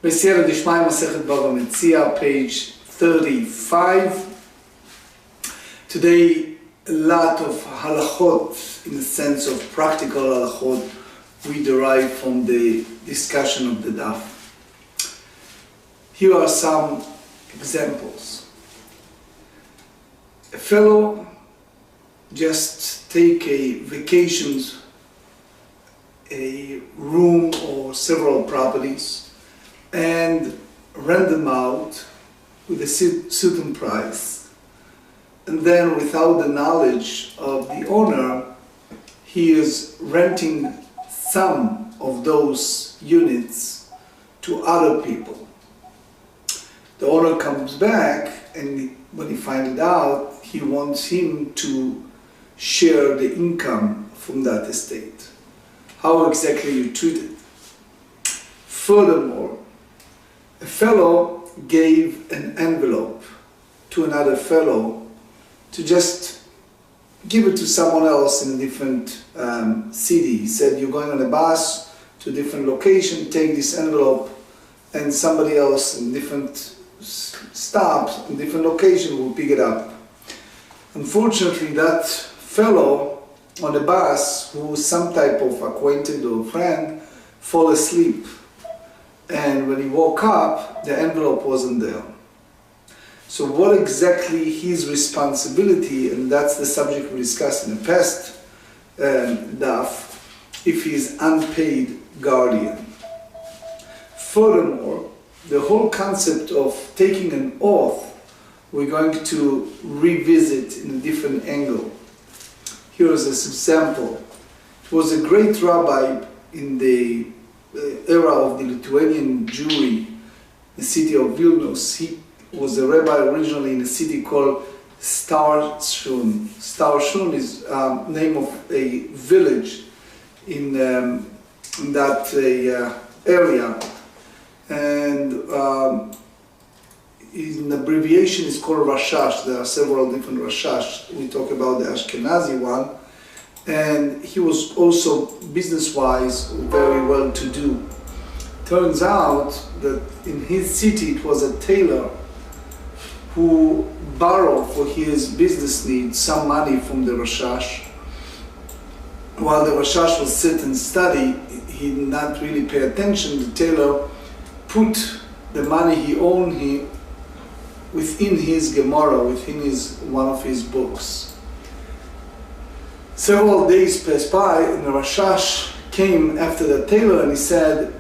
בסייעתא דשמיא, מסכת Bava Metzia, page 35. Today, a lot of halachot, in the sense of practical halachot, we derive from the discussion of the daf. Here are some examples. A fellow just take a vacations, a room or several properties, and rent them out with a certain price, and then without the knowledge of the owner, he is renting some of those units to other people. The owner comes back, and when he finds it out, he wants him to share the income from that estate. How exactly you treat it? Furthermore, a fellow gave an envelope to another fellow to just give it to someone else in a different city. He said, you're going on a bus to a different location, take this envelope, and somebody else in different stops, in different location will pick it up. Unfortunately, that fellow on the bus, who was some type of acquaintance or friend, fall asleep. And when he woke up, the envelope wasn't there. So what exactly his responsibility, and that's the subject we discussed in the past daf, if he's unpaid guardian. Furthermore, the whole concept of taking an oath, we're going to revisit in a different angle. Here is an example. It was a great rabbi in the era of the Lithuanian Jewry, the city of Vilnius. He was a rabbi originally in a city called Starshun. Starshun is name of a village in that area, and in abbreviation is called Rashash. There are several different Rashash. We talk about the Ashkenazi one. And he was also business-wise very well-to-do. Turns out that in his city it was a tailor who borrowed for his business needs some money from the Rashash. While the Rashash was sit and study, he did not really pay attention. The tailor put the money he owned within his Gemara, within one of his books. Several days passed by, and the Rashash came after the tailor and he said,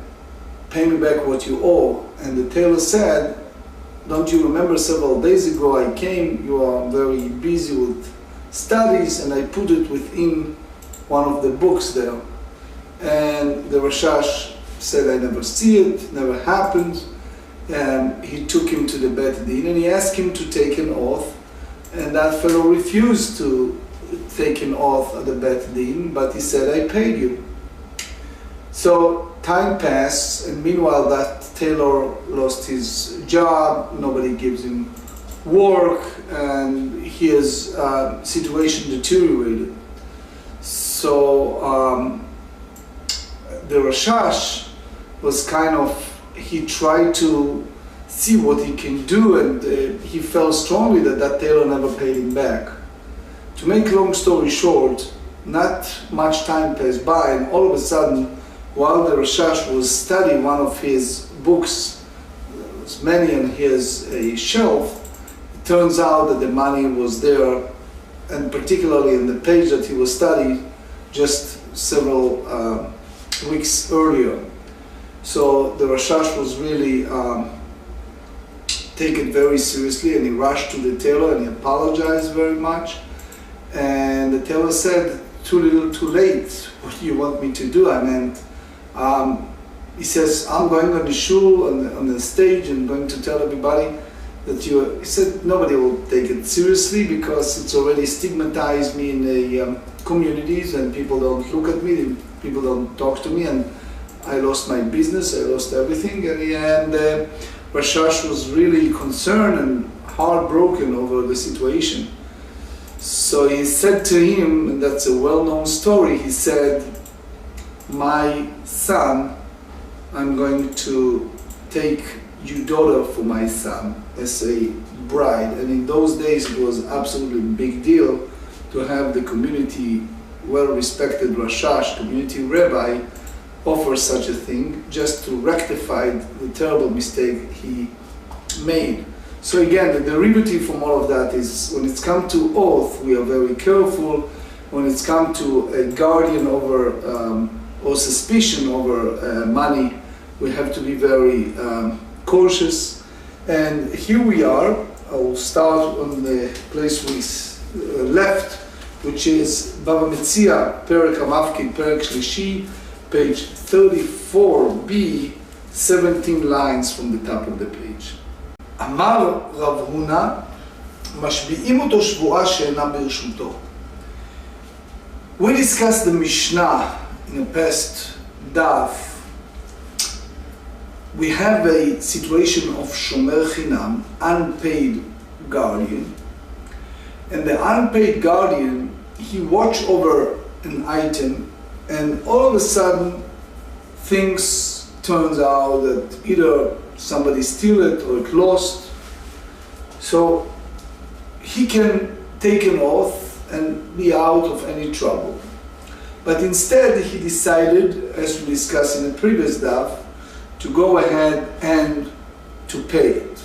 pay me back what you owe. And the tailor said, don't you remember several days ago I came, you are very busy with studies, and I put it within one of the books there. And the Rashash said, I never see it, never happened. And he took him to the Beit Din and he asked him to take an oath, and that fellow refused to take an oath at the Beit Din, but he said, I paid you. So time passed, and meanwhile that tailor lost his job, nobody gives him work, and his situation deteriorated. So the Rashash was he tried to see what he can do, and he felt strongly that tailor never paid him back. To make long story short, not much time passed by, and all of a sudden, while the Rashash was studying one of his books, there was many on his shelf, it turns out that the money was there, and particularly in the page that he was studying just several weeks earlier. So the Rashash was really taken very seriously, and he rushed to the tailor and he apologized very much. And the tailor said, too little, too late. What do you want me to do? I meant, he says, I'm going on the shul, on the stage, and going to tell everybody that he said, nobody will take it seriously because it's already stigmatized me in the communities, and people don't look at me, people don't talk to me, and I lost my business, I lost everything. And Rashash was really concerned and heartbroken over the situation. So he said to him, and that's a well-known story, he said, my son, I'm going to take your daughter for my son as a bride. And in those days it was absolutely a big deal to have the community, well-respected Rashash, community rabbi, offer such a thing just to rectify the terrible mistake he made. So again, the derivative from all of that is when it's come to oath, we are very careful. When it's come to a guardian over or suspicion over money, we have to be very cautious. And here we are. I will start on the place we left, which is Bava Metzia, Perek Hamafkid, Perek Shlishi, page 34b, 17 lines from the top of the page. אמר רב הונא, משביעים אותו שבועה שאינה ברשותו. We discussed the Mishnah in a past daf. We have a situation of shomer chinam, unpaid guardian, and the unpaid guardian, he watch over an item, and all of a sudden things turns out that either somebody steal it or it lost. So he can take an oath and be out of any trouble. But instead he decided, as we discussed in the previous daf, to go ahead and to pay it.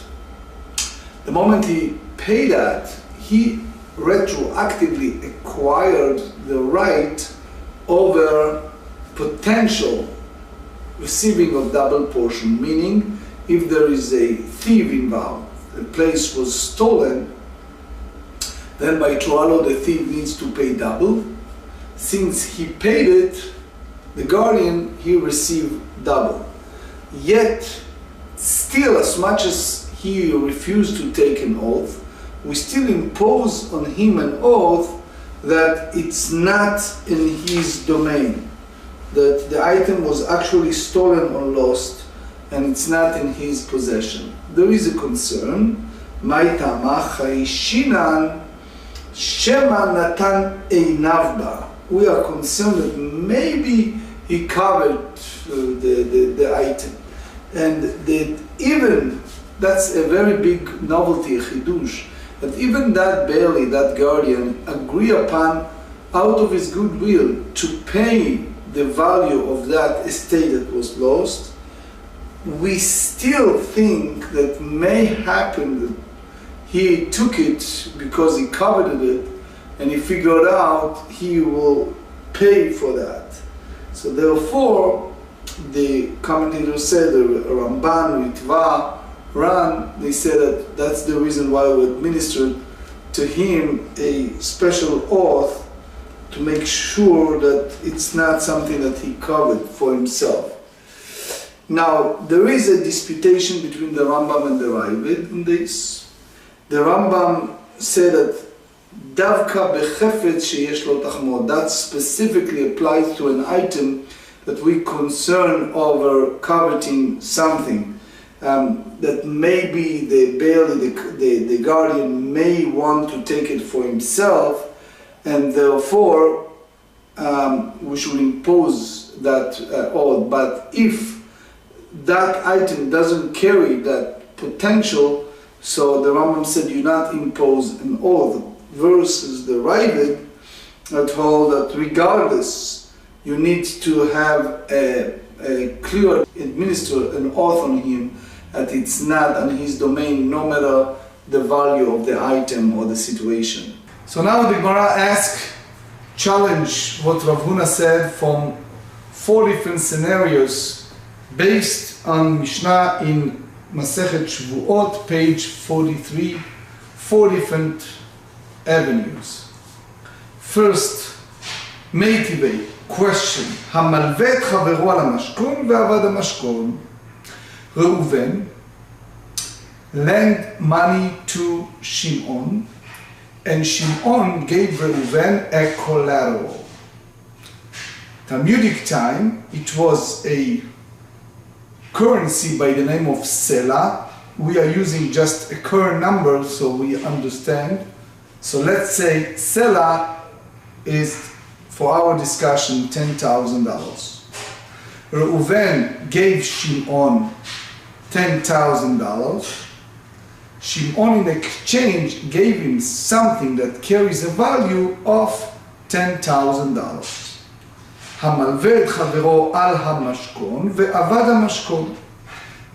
The moment he paid that, he retroactively acquired the right over potential receiving of double portion, meaning if there is a thief involved, the place was stolen, then by Troalo the thief needs to pay double. Since he paid it, the guardian, he received double. Yet, still, as much as he refused to take an oath, we still impose on him an oath that it's not in his domain, that the item was actually stolen or lost, and it's not in his possession. There is a concern. Mai tama chayshinan shema natan einav ba. We are concerned that maybe he covered the item, and that even, that's a very big novelty, a chidush, that even that bailey, that guardian, agree upon out of his goodwill to pay the value of that estate that was lost. We still think that may happen that he took it because he coveted it, and he figured out he will pay for that. So therefore, the commentators said, the Ramban, Ritva, Ran, they said that that's the reason why we administered to him a special oath to make sure that it's not something that he covered for himself. Now, there is a disputation between the Rambam and the Ravid on this. The Rambam said that Davka bechefetz sheyesh lo tachmod, that specifically applies to an item that we concern over coveting something, that maybe the bailey, the guardian may want to take it for himself, and therefore we should impose that oath. But if that item doesn't carry that potential, so the Rambam said you not impose an oath, versus the Ravid that hold that regardless you need to have a clear administer an oath on him that it's not on his domain, no matter the value of the item or the situation. So now the Gemara challenge what Rav Huna said from 4 different scenarios based on Mishnah in Masechet Shvuot, page 43, 4 different avenues. First, Meitivei, question, Hamalvet chaveru al hamashkon ve'avad hamashkon. Reuven lent money to Shimon, and Shimon gave Reuven a collateral. Talmudic time, it was a currency by the name of Sela. We are using just a current number so we understand. So let's say Sela is, for our discussion, $10,000. Reuven gave Shimon $10,000, $10,000. Shimon in exchange gave him something that carries a value of $10,000. המלווה את חברו על המשכון ועבד המשכון.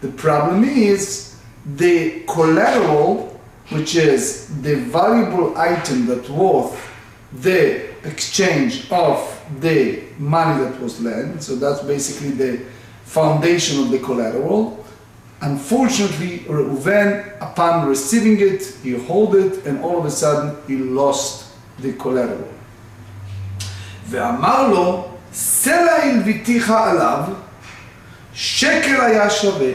The problem is the collateral, which is the valuable item that worth the exchange of the money that was lent, so that's basically the foundation of the collateral. Unfortunately, Reuven, upon receiving it, he held it, and all of a sudden he lost the collateral. ואמר לו, סלע הלוויתיך עליו, שקל היה שווה.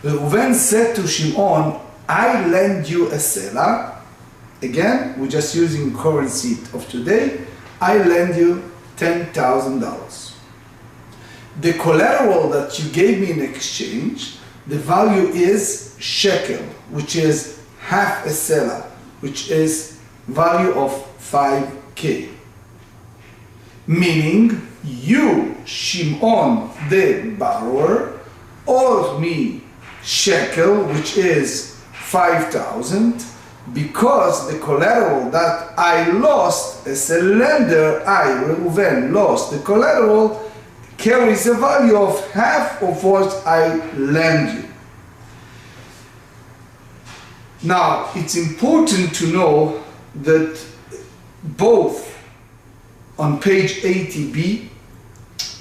Reuven said to Shimon, I lend you a sela. Again, we're just using currency of today. I lend you $10,000. The collateral that you gave me in exchange, the value is shekel, which is half a sela, which is value of 5K. Meaning, you, Shimon, the borrower, owed me shekel, which is 5,000, because the collateral that I lost as a lender, I, Reuven, lost the collateral, carries a value of half of what I lend you. Now, it's important to know that both on page 80b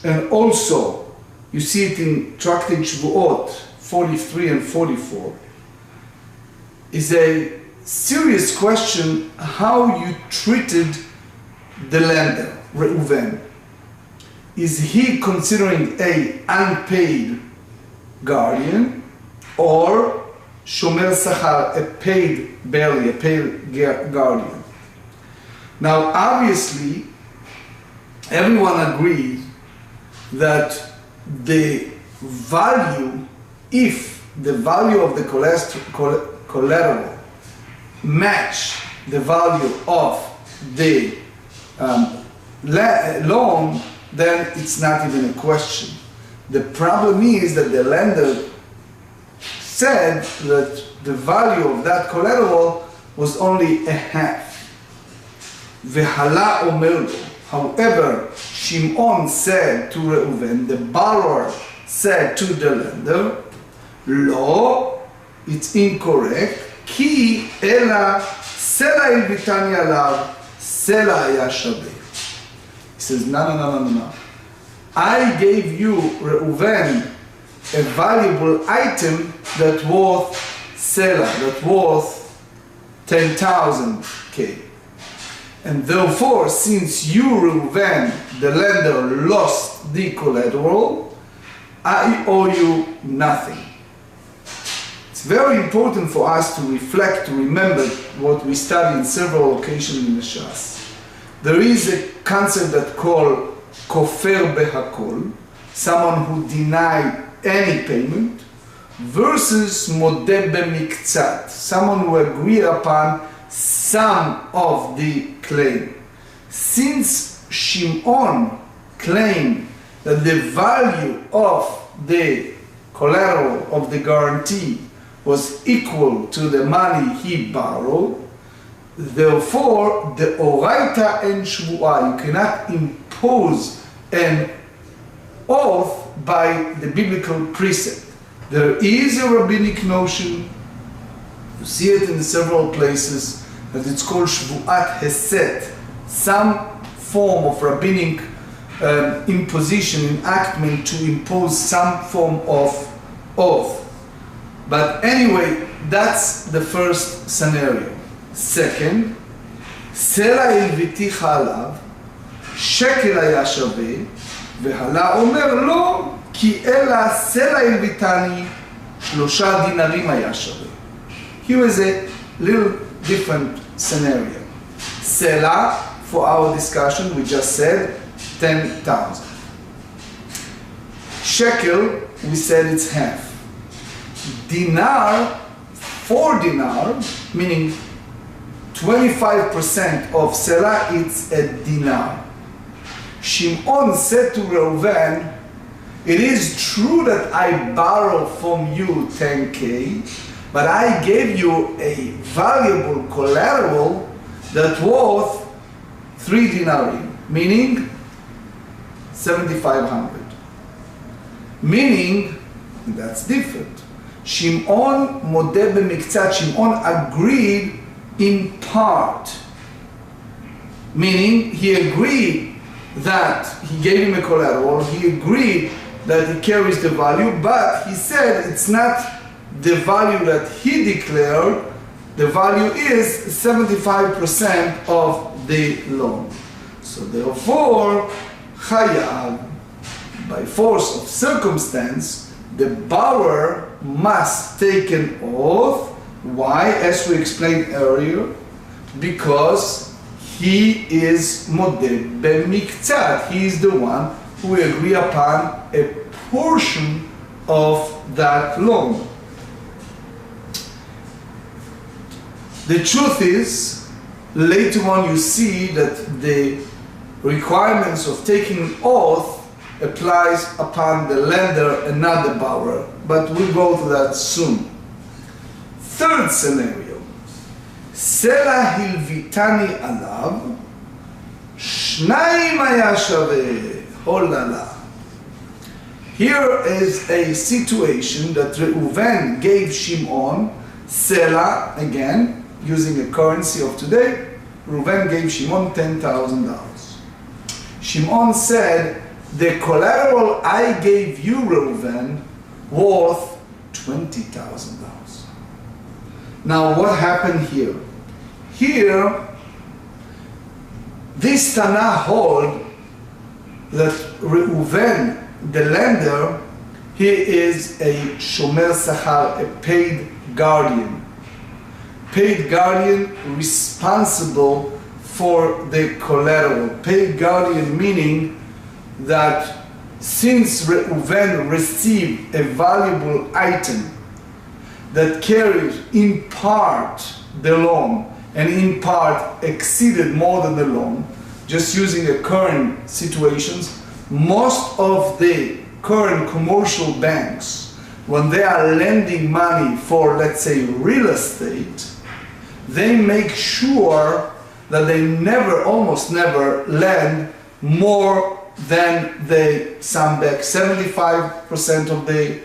and also you see it in Tractate Shvuot 43 and 44 is a serious question how you treated the lender, Reuven. Is he considering a unpaid guardian or shomer sachar, a paid barely, a paid guardian? Now obviously everyone agrees that the value, if the value of the collateral match the value of the loan, then it's not even a question. The problem is that the lender said that the value of that collateral was only a half. Vehala omer lo. However, Shimon said to Reuven, the borrower said to the lender, Lo, it's incorrect, ki ela sela ilvitani alav, sela haya shaveh. He says, no. I gave you, Reuven, a valuable item that worth sela, that worth 10,000 K. And therefore, since you, Reuven, the lender, lost the collateral, I owe you nothing. It's very important for us to reflect, to remember what we study in several occasions in the Shas. There is a concept that called kofer behakol, someone who denied any payment, versus modeh bemiktzat, someone who agreed upon some of the claim. Since Shimon claimed that the value of the collateral of the guarantee was equal to the money he borrowed, therefore the oraita and shvuah, you cannot impose an oath by the biblical precept. There is a rabbinic notion, you see it in several places, that it's called shvuat heset, some form of rabbinic imposition, enactment to impose some form of oath. But anyway, that's the first scenario. Second, סלע הלוויתיך עליו, שקל היה שווה, והלה אומר לא, כי אלא סלע הלוויתני, 3 דינרים היה שווה. Here is a little different scenario. Sela, for our discussion, we just said 10,000. Shekel, we said it's half. Dinar, 4 dinar, meaning 25% of Sela, it's a dinar. Shimon said to Reuven, it is true that I borrowed from you 10K, but I gave you a valuable collateral that worth 3 denarii, meaning 7,500. Meaning, that's different. Shimon modeh b'miktzat, Shimon agreed in part. Meaning, he agreed that he gave him a collateral, he agreed that he carries the value, but he said it's not the value that he declared, the value is 75% of the loan. So therefore, chayav, by force of circumstance, the borrower must take an oath. Why? As we explained earlier, because he is modeh b'miktzat. He is the one who will agree upon a portion of that loan. The truth is, later on you see that the requirements of taking an oath applies upon the lender and not the borrower, but we'll go to that soon. Third scenario, Sela hilvitani alav, shnayim haya shaveh, holala. Here is a situation that Reuven gave Shimon, Sela, again, using a currency of today, Reuven gave Shimon $10,000. Shimon said, the collateral I gave you, Reuven, worth $20,000. Now what happened here? Here, this Tana hold that Reuven, the lender, he is a shomer sachar, a paid guardian. Paid guardian responsible for the collateral. Paid guardian meaning that since Reuven received a valuable item that carried in part the loan and in part exceeded more than the loan, just using the current situations, most of the current commercial banks, when they are lending money for, let's say, real estate, they make sure that they never, almost never, lend more than they sum back 75% of the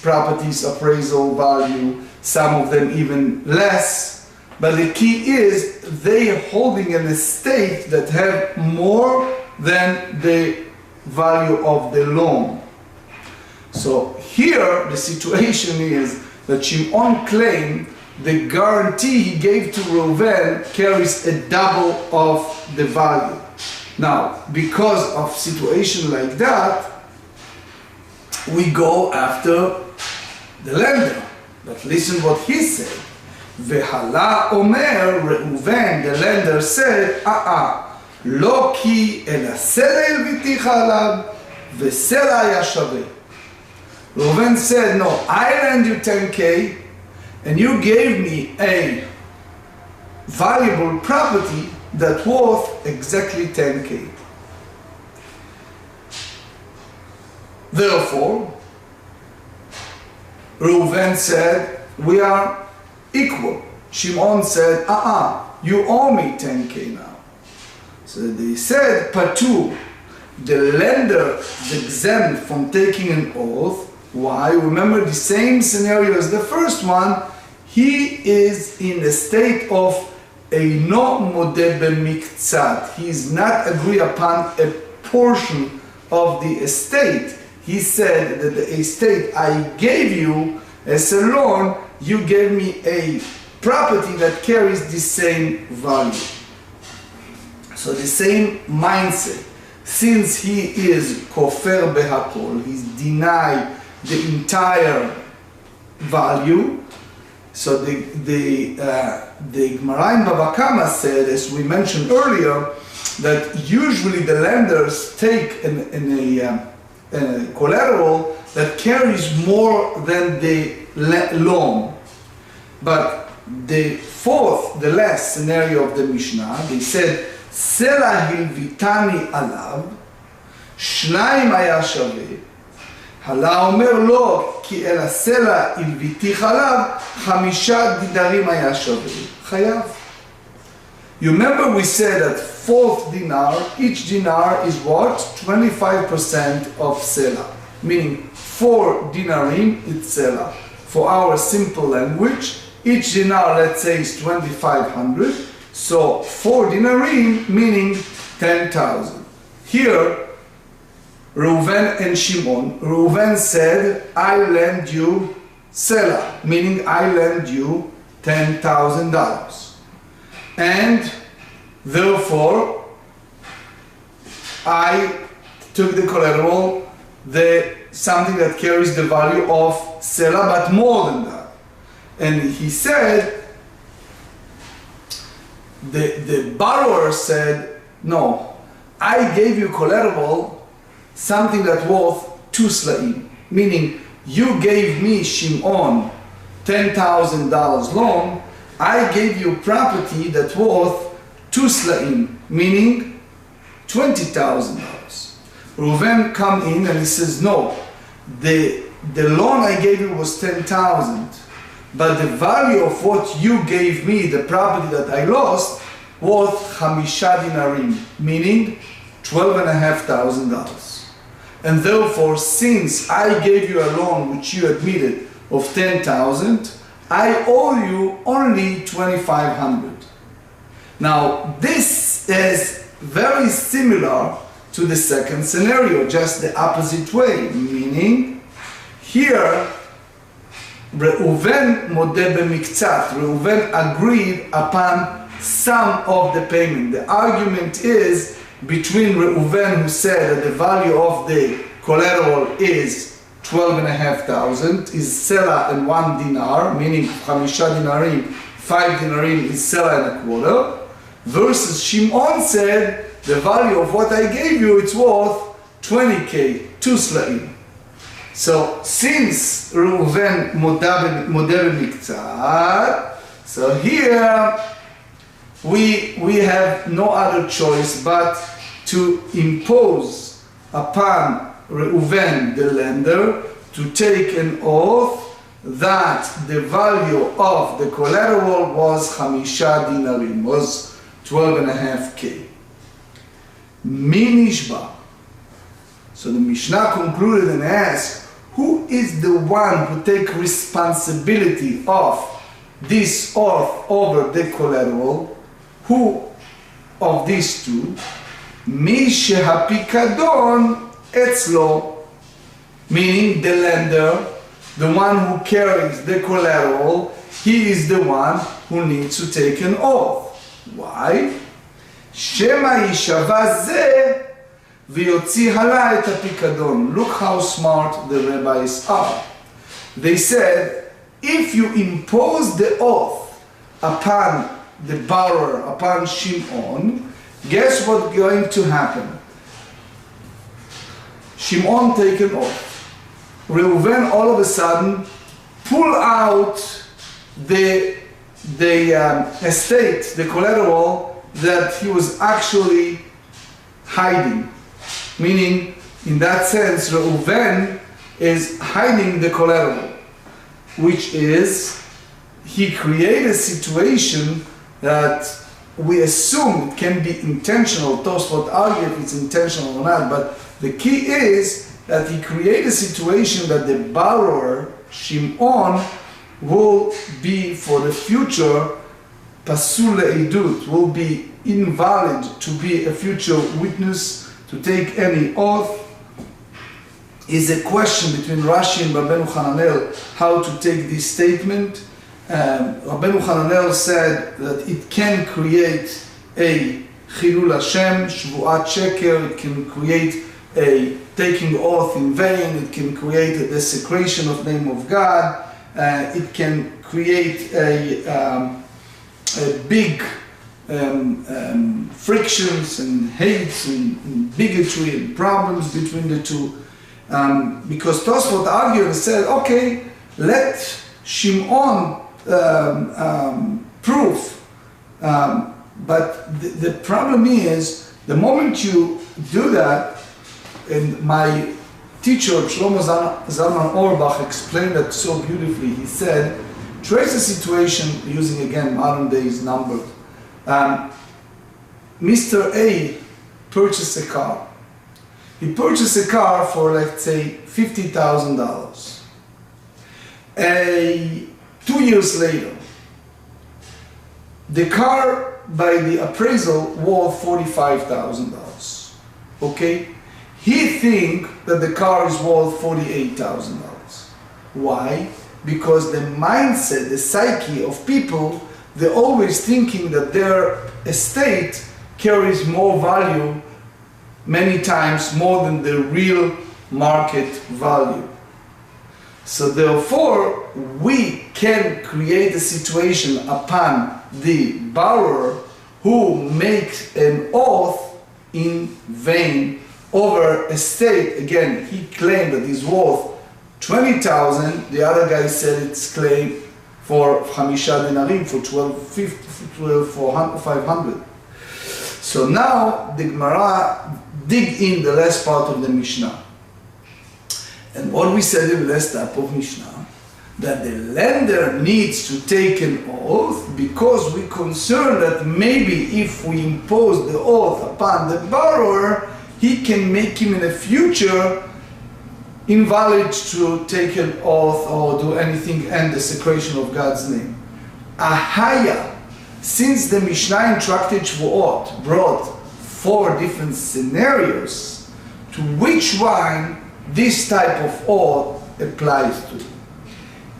property's appraisal value, some of them even less. But the key is they holding an estate that have more than the value of the loan. So here the situation is that Shimon claimed the guarantee he gave to Reuven carries a double of the value. Now, because of situation like that, we go after the lender. But listen what he said. Vehala omer Reuven, the lender said, lo ki ela sela hilviticha alav vesela haya shaveh. Reuven said, no, I lend you 10K and you gave me a valuable property that worth exactly 10K. Therefore, Reuven said, we are equal. Shimon said, you owe me 10K now. So they said, Patu, the lender is exempt from taking an oath. Why? Remember the same scenario as the first one. He is in a state of no modeh b'miktzat. He is not agree upon a portion of the estate. He said that the estate I gave you as a loan, you gave me a property that carries the same value. So the same mindset. Since he is kofer behakol, he's denied the entire value. So the Gemara in Bava Kamma said, as we mentioned earlier, that usually the lenders take a collateral that carries more than the loan. But the last scenario of the Mishnah, they said, Sela hilvitani alav, shnayim haya shaveh, הלה אומר לו, כי אל הסלע הלוויתי חלב, 5 דינרים היה שווה. חייב. You remember we said that 4th dinar, each dinar is what? 25% of sela. Meaning 4 dinarim is sela. For our simple language, each dinar, let's say, is 2,500. So 4 dinarim meaning 10,000. Here, Reuven and Shimon. Reuven said, I lend you sela, meaning I lend you $10,000. And therefore, I took the collateral, something that carries the value of sela, but more than that. And he said, the borrower said, no, I gave you collateral, something that worth 2 slaim, meaning you gave me, Shimon, $10,000 loan, I gave you property that worth 2 slaim, meaning $20,000. Reuven come in and he says, no, the loan I gave you was 10,000, but the value of what you gave me, the property that I lost, worth 5 dinarim, meaning $12,500. And therefore, since I gave you a loan which you admitted of 10,000, I owe you only 2,500. Now, this is very similar to the second scenario, just the opposite way, meaning here Reuven modeh b'miktzat. Reuven agreed upon some of the payment. The argument is between Reuven, who said that the value of the collateral is 12,500, is sela and 1 dinar, meaning 5 dinarim, 5 dinarim is sela and a quarter, versus Shimon said the value of what I gave you, it's worth 20k, 2 slaim. So since Reuven modeh b'miktzat, so here we have no other choice but to impose upon Reuven, the lender, to take an oath that the value of the collateral was 5 dinarim, was 12.5k. Mi nishba. So the Mishnah concluded and asked, who is the one who takes responsibility of this oath over the collateral? Who of these two? Mi shehapikadon etzlo, meaning the lender, the one who carries the collateral, he is the one who needs to take an oath. Why? Shema yishava zeh v'yotzi hala et hapikadon. Look how smart the rabbis are. They said, if you impose the oath upon the borrower, upon Shimon, guess what's going to happen? Shimon take an oath. Reuven all of a sudden pull out the estate, the collateral that he was actually hiding. Meaning, in that sense, Reuven is hiding the collateral, which is, he created a situation that we assume it can be intentional. Tosfot argue if it's intentional or not, but the key is that he created a situation that the borrower, Shimon, will be for the future pasul le'edut, will be invalid to be a future witness, to take any oath. Is a question between Rashi and Rabbeinu Hananel how to take this statement. Rabbeinu Hananel said that it can create a chilul Hashem, shvuat sheker, it can create a taking oath in vain, it can create a desecration of name of God, it can create a big frictions and hates and bigotry and problems between the two. Because Tosfot argued and said, okay, let Shimon prove, but the problem is, the moment you do that, and my teacher, Shlomo Zalman Auerbach, explained that so beautifully. He said, trace the situation using, again, modern days numbered. Mr. A purchased a car. He purchased a car for, let's say, $50,000. 2 years later, the car, by the appraisal, worth $45,000. Okay? He thinks that the car is worth $48,000. Why? Because the mindset, the psyche of people, they're always thinking that their estate carries more value, many times more than the real market value. So therefore, we can create a situation upon the borrower who makes an oath in vain over estate. Again, he claimed that he's worth 20,000. The other guy said it's claimed for 5 denarim, for 500. So now the Gemara dig in the last part of the Mishnah. And what we said in the last type of Mishnah, that the lender needs to take an oath because we're concerned that maybe if we impose the oath upon the borrower, he can make him in the future invalid to take an oath or do anything and the secretion of God's name. Ahaya, since the Mishnah in Tractate brought 4 different scenarios, to which one this type of oath applies to?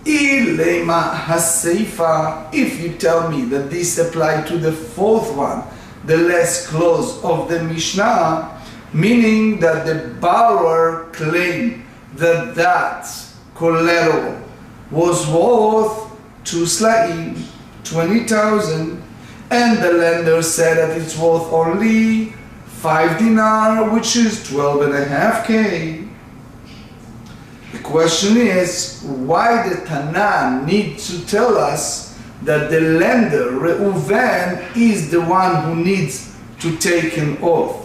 Ilema haseifa, if you tell me that this applies to the 4th one, the last clause of the Mishnah, meaning that the borrower claimed that that collateral was worth 2 sla'im, 20,000, and the lender said that it's worth only 5 dinar, which is 12.5K. The question is, why the Tana needs to tell us that the lender, Reuven, is the one who needs to take an oath?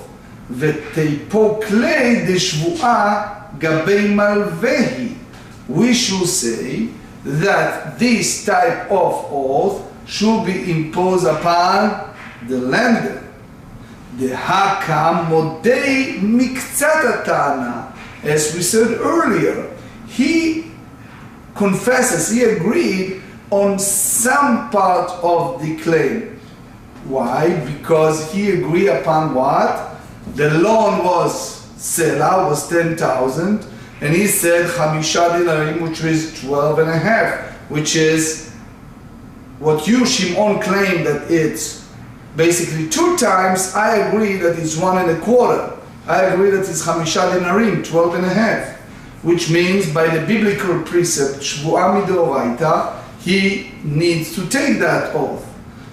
ותיפוק לי דשבועה גבי מלווה. We should say that this type of oath should be imposed upon the lender. דהקה מודי מקצת הטענה. As we said earlier, he confesses, he agreed on some part of the claim. Why? Because he agreed upon what? The loan was Selah, was 10,000, and he said 5 dinarim, which is 12.5, which is what you, Shimon, claim that it's basically 2 times. I agree that it's 1.25. I agree that it's 5 dinarim, 12.5, which means by the biblical precept, Shvu'a midoraita, he needs to take that oath.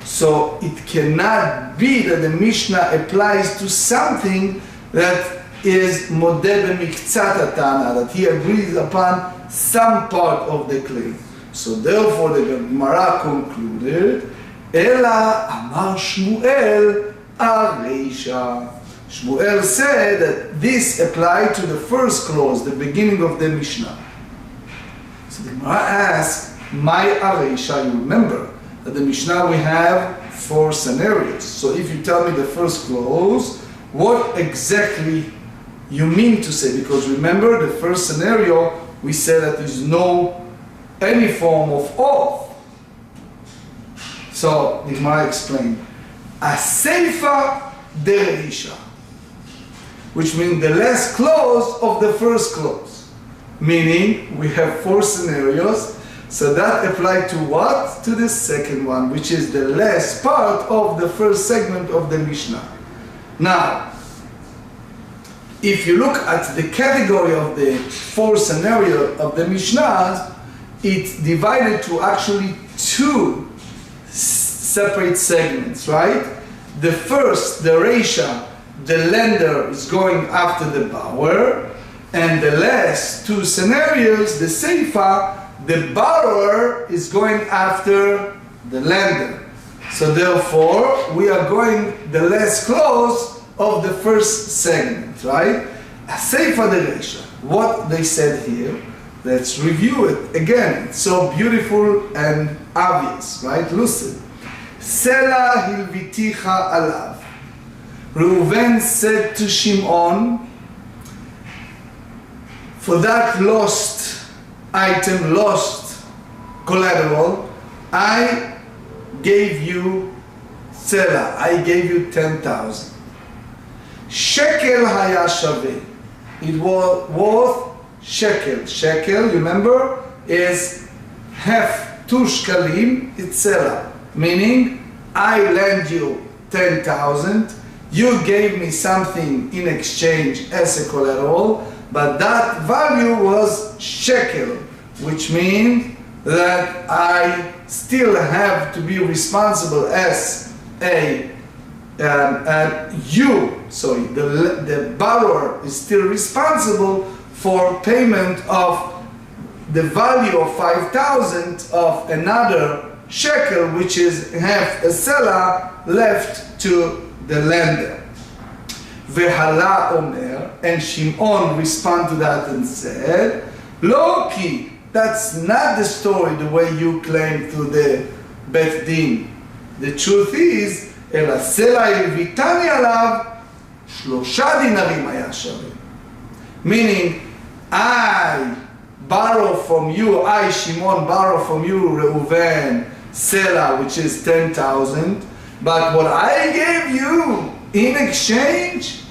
So it cannot be that the Mishnah applies to something that is modeh b'miktzat hatana, that he agrees upon some part of the claim. So therefore the Gemara concluded, Ela amar Shmuel areisha. Shmuel said that this applied to the first clause, the beginning of the Mishnah. So the Gemara asked, my areisha, you remember that the Mishnah we have 4 scenarios. So if you tell me the first clause, what exactly you mean to say? Because remember the first scenario, we said that there is no any form of oath. So the Gemara explained, Aseifa dereisha, which means the last clause of the first clause. Meaning we have 4 scenarios. So that applied to what? To the second one, which is the last part of the first segment of the Mishnah. Now, if you look at the category of the 4 scenarios of the Mishnah, it's divided to actually 2 separate segments, right? The first, the reisha, the lender is going after the borrower, and the last 2 scenarios, the seifa, the borrower is going after the lender. So therefore, we are going the last clause of the first segment, right? Aseifa dereisha. what they said here. Let's review it again. It's so beautiful and obvious, right? Lucid. Sela hilviticha alav. Reuven said to Shimon, for that lost item, lost collateral, I gave you Sela, I gave you 10,000. Shekel haya shaveh. It was worth shekel. Shekel, remember, is half 2 shkalim, it's Sela. Meaning, I lend you 10,000, you gave me something in exchange as a collateral, but that value was shekel, which means that I still have to be responsible as the borrower is still responsible for payment of the value of 5,000 of another shekel, which is half a Sela left to the lender. Vehala omer, and Shimon responded to that and said, Loki, that's not the story the way you claim to the Bet Din. The truth is, Ela Sela ilvitani alav 3 dinarim haya shaveh. Meaning, I borrow from you, I Shimon borrow from you, Reuven, Sela, which is 10,000, but what I gave you in exchange,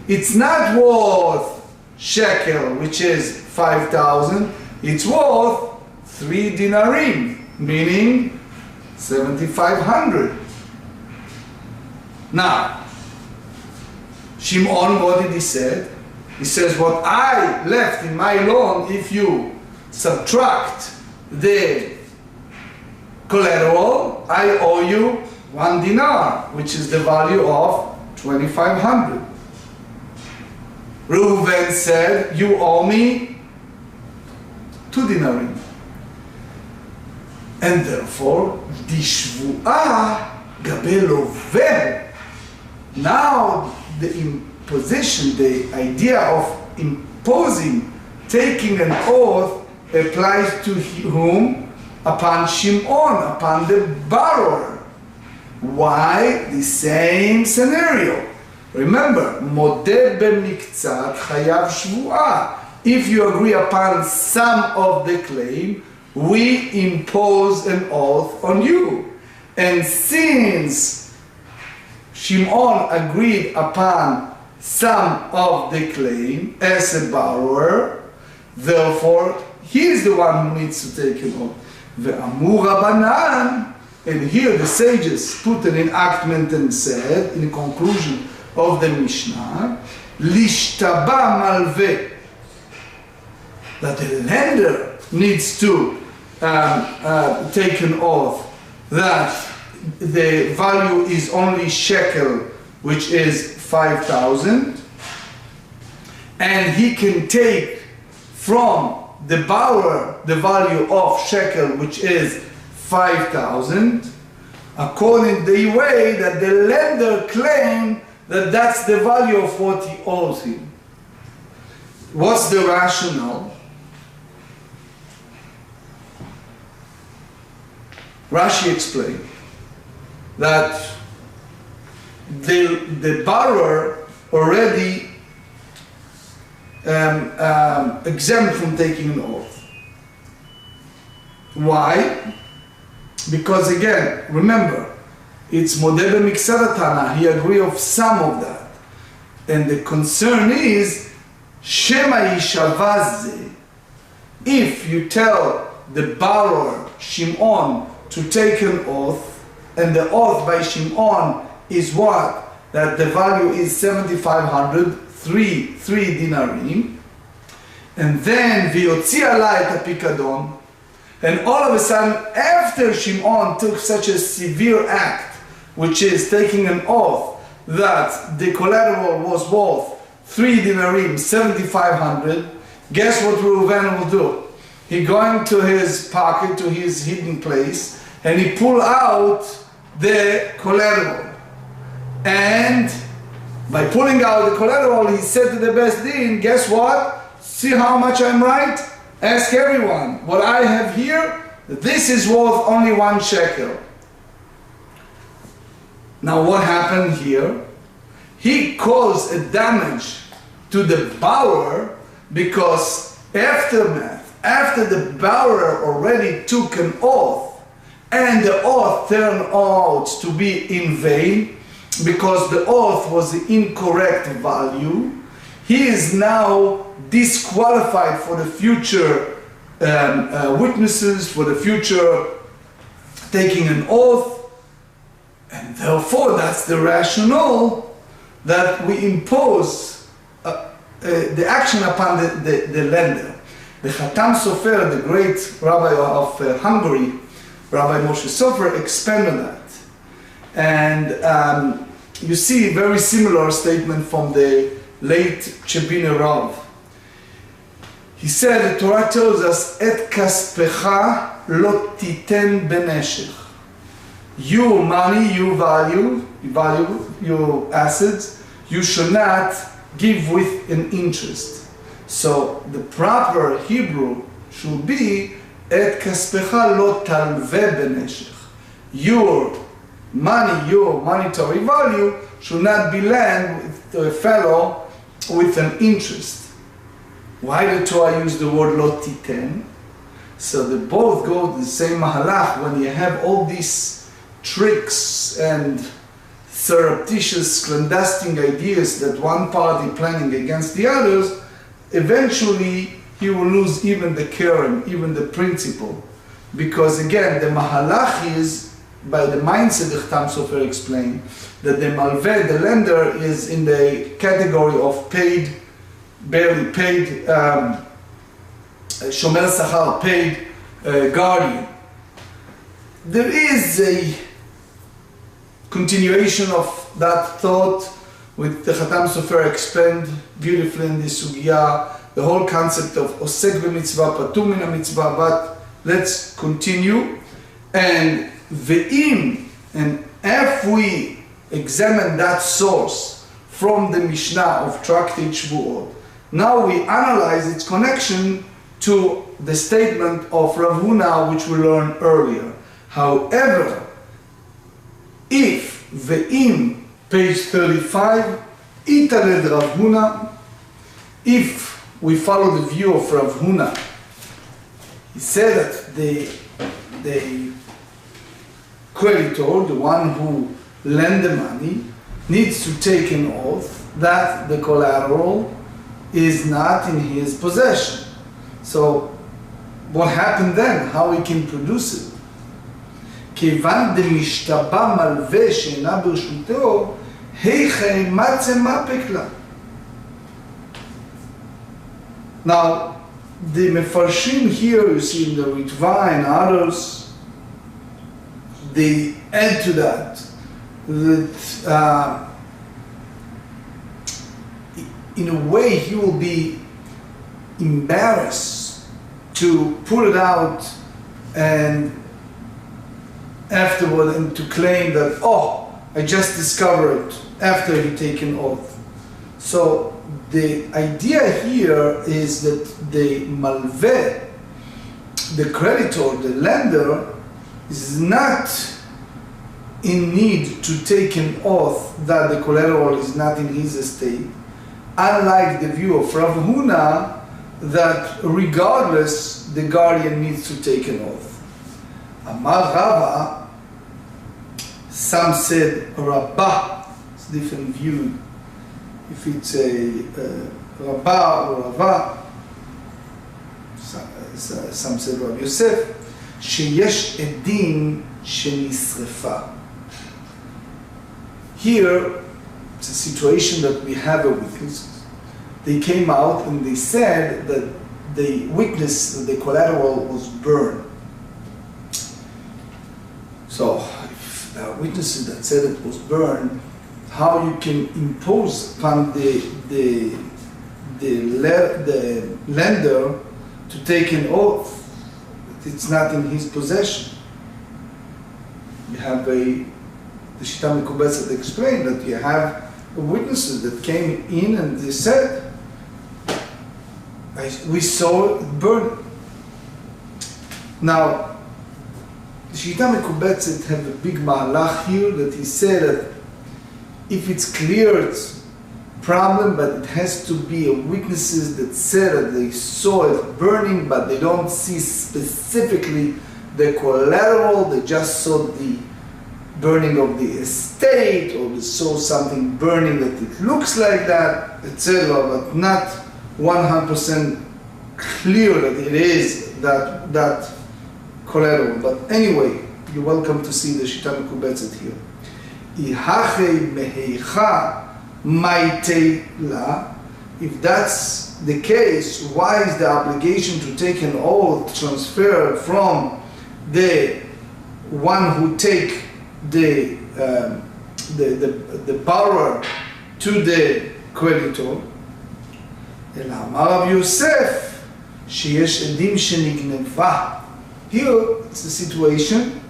it's not worth shekel, which is 5,000, it's worth 3 dinarim, meaning 7,500. Now, Shimon, what did he say? He says, what I left in my loan, if you subtract the collateral, I owe you 1 dinar, which is the value of 2,500. Reuven said, you owe me 2 dinarim. And therefore, dishvu'ah gabel over. Now the imposition, the idea of imposing, taking an oath, applies to whom? Upon Shimon, upon the borrower. Why? The same scenario. Remember, modeh b'miktzat chayav shvu'ah. If you agree upon some of the claim, we impose an oath on you. And since Shimon agreed upon some of the claim as a borrower, therefore he is the one who needs to take an oath. Ve'amur Rabbanan, and here the sages put an enactment and said, in conclusion of the Mishnah, Lishtaba malveh, that the lender needs to take an oath that the value is only shekel, which is 5,000, and he can take from the borrower the value of shekel, which is 5,000, according to the way that the lender claimed that that's the value of what he owes him. What's the rationale? Rashi explained that the borrower already exempt from taking an oath. Why? Because again, remember, it's modeh b'miktzat, he agreed of some of that. And the concern is, Shema yishavaz. If you tell the borrower, Shimon, to take an oath, and the oath by Shimon is what? That the value is 7,500, 3 dinarim, and then v'yotzi alai et hapikadon, and all of a sudden, after Shimon took such a severe act, which is taking an oath that the collateral was worth 3 dinarim, 7,500, guess what Reuven will do? He going to his pocket, to his hidden place, and he pull out the collateral. And by pulling out the collateral, he said to the Beis Din, guess what? See how much I'm right? Ask everyone. What I have here, this is worth only 1 shekel. Now what happened here? He caused a damage to the borrower because after the borrower already took an oath and the oath turned out to be in vain because the oath was the incorrect value, he is now disqualified for the future witnesses, for the future taking an oath, and therefore that's the rationale that we impose the action upon the lender. The Chatam Sofer, the great rabbi of Hungary, Rabbi Moshe Sofer, expanded that. And you see a very similar statement from the late Chebine Rav. He said, the Torah tells us, Et kaspecha lo titen beneshech. Your money, your value, your assets, you should not give with an interest. So the proper Hebrew should be, Et kaspecha lo talve beneshech. Your money, your monetary value, should not be lent to a fellow with an interest. Why did Torah use the word lo titen? So they both go to the same mahalach. When you have all these tricks and surreptitious, clandestine ideas that one party planning against the others, eventually he will lose even the keren, even the principle. Because again, the mahalach is, by the mindset the Chatam Sofer explained, that the malveh, the lender, is in the category of paid, barely paid, shomer sachar, paid guardian. There is a continuation of that thought with the Chatam Sofer expand beautifully in the sugya, the whole concept of osek b'mitzvah, patur min hamitzvah, but let's continue. And ve'im, and if we examine that source from the Mishnah of Tractate Shvuot, now we analyze its connection to the statement of Rav Huna, which we learned earlier. However, if ve'im, page 35, italed Rav Huna, if we follow the view of Rav Huna, he said that the creditor, the one who lent the money, needs to take an oath that the collateral is not in his possession. So what happened then? How we can produce it? כיוון דמשתבע מלווה שאינה ברשותו, היכן מצא מפק לה. Now, the Mefarshim here, you see in the Ritva and others, they add to that in a way he will be embarrassed to put it out and afterward and to claim that, oh, I just discovered it after he taken oath. So the idea here is that the malveh, the creditor, the lender, is not in need to take an oath that the collateral is not in his estate, unlike the view of Rav Huna that regardless the guardian needs to take an oath. Amar Rava, some said Rabbah, it's a different view. If it's a Rabbah or Rava, some said Rabbi Yosef, שיש עדים שנשרפה. Here, it's a situation that we have a witness. They came out and they said that the witness, the collateral was burned. So, if there are witnesses that said it was burned, how you can impose upon the lender to take an oath that it's not in his possession? You have the Shita Mekubetzet explained that you have witnesses that came in and they said, we saw it burning. Now, the Shita Mekubetzet have a big mahalach here that he said that if it's clear, it's problem, but it has to be witnesses that said that they saw it burning, but they don't see specifically the collateral, they just saw the burning of the estate, or they saw something burning that it looks like that, etc., but not 100% clear that it is that collateral. But anyway, you're welcome to see the Shita Mekubetzet here. Ihache meheicha maite la. If that's the case, why is the obligation to take an oath transferred from the one who take the borrower to the creditor? אלא אמר רב יוסף שיש עדים שנגנבה. Here it's a situation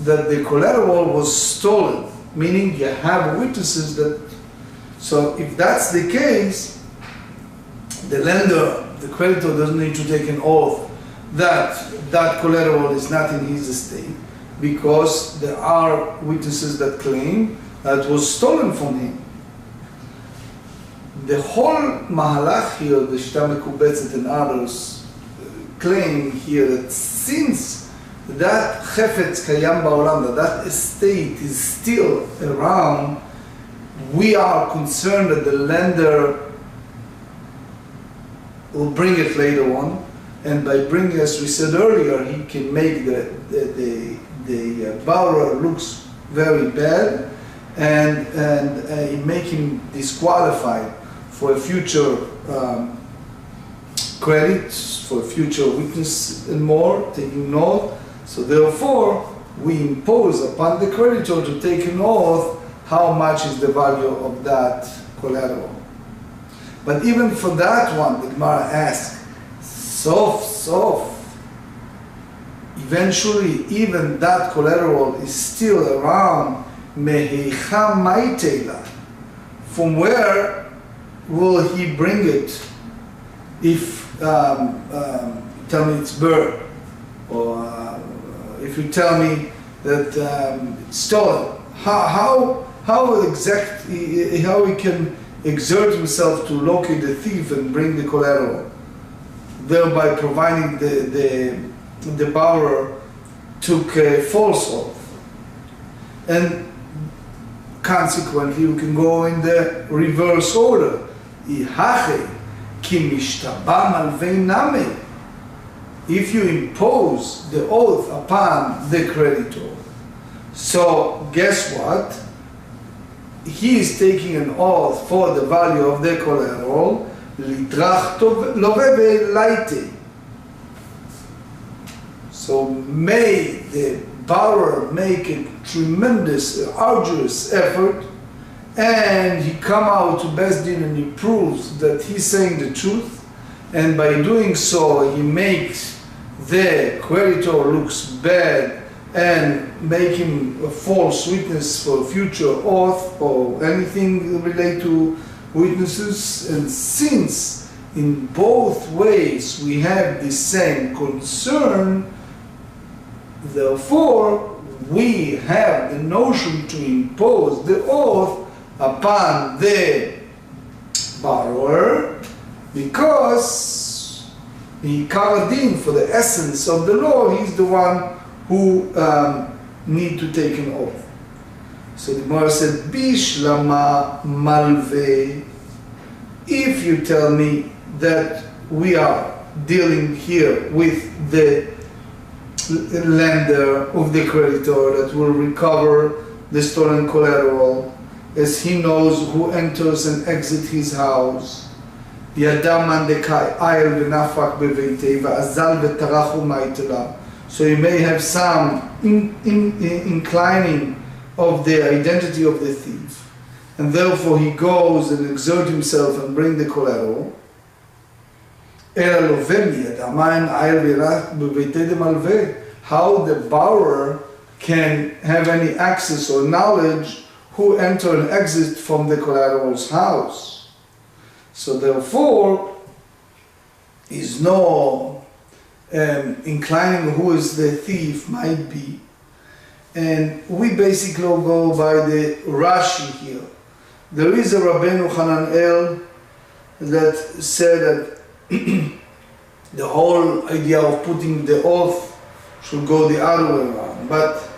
that the collateral was stolen, meaning you have witnesses that. So if that's the case, the lender, the creditor, doesn't need to take an oath that that collateral is not in his estate, because there are witnesses that claim that it was stolen from him. The whole mahalach here, the Shita Mekubetzet and others claim here that since that chefetz kayam ba'olam, that estate is still around, we are concerned that the lender will bring it later on, and by bringing, as we said earlier, he can make the borrower looks very bad, and make him disqualified for a future credit, for a future witness and more, taking an oath. So therefore, we impose upon the creditor to take an oath how much is the value of that collateral. But even for that one, the Gemara asks, eventually even that collateral is still around, meheicha maitela. From where will he bring it if tell me it's burned, or if you tell me that it's stolen? How he can exert himself to locate the thief and bring the collateral, thereby providing the borrower took a false oath. And consequently, we can go in the reverse order. If you impose the oath upon the creditor, so guess what? He is taking an oath for the value of the collateral. So may the borrower make a tremendous, arduous effort, and he come out to Beis Din and he proves that he's saying the truth, and by doing so he makes the creditor looks bad and make him a false witness for future oath or anything related to witnesses. And since in both ways we have the same concern, therefore we have the notion to impose the oath upon the borrower, because he karadin, for the essence of the law, he's the one who need to take an oath. So the Gemara said, Bishlama malve. If you tell me that we are dealing here with the lender of the creditor that will recover the stolen collateral, as he knows who enters and exits his house, so he may have some inclining of the identity of the thief, and therefore he goes and exerts himself and brings the collateral. How the borrower can have any access or knowledge who enter and exit from the collateral's house? So therefore, is no inclining who is the thief might be. And we basically go by the Rashi here. There is a Rabbeinu Hananel that said that the whole idea of putting the oath should go the other way around. But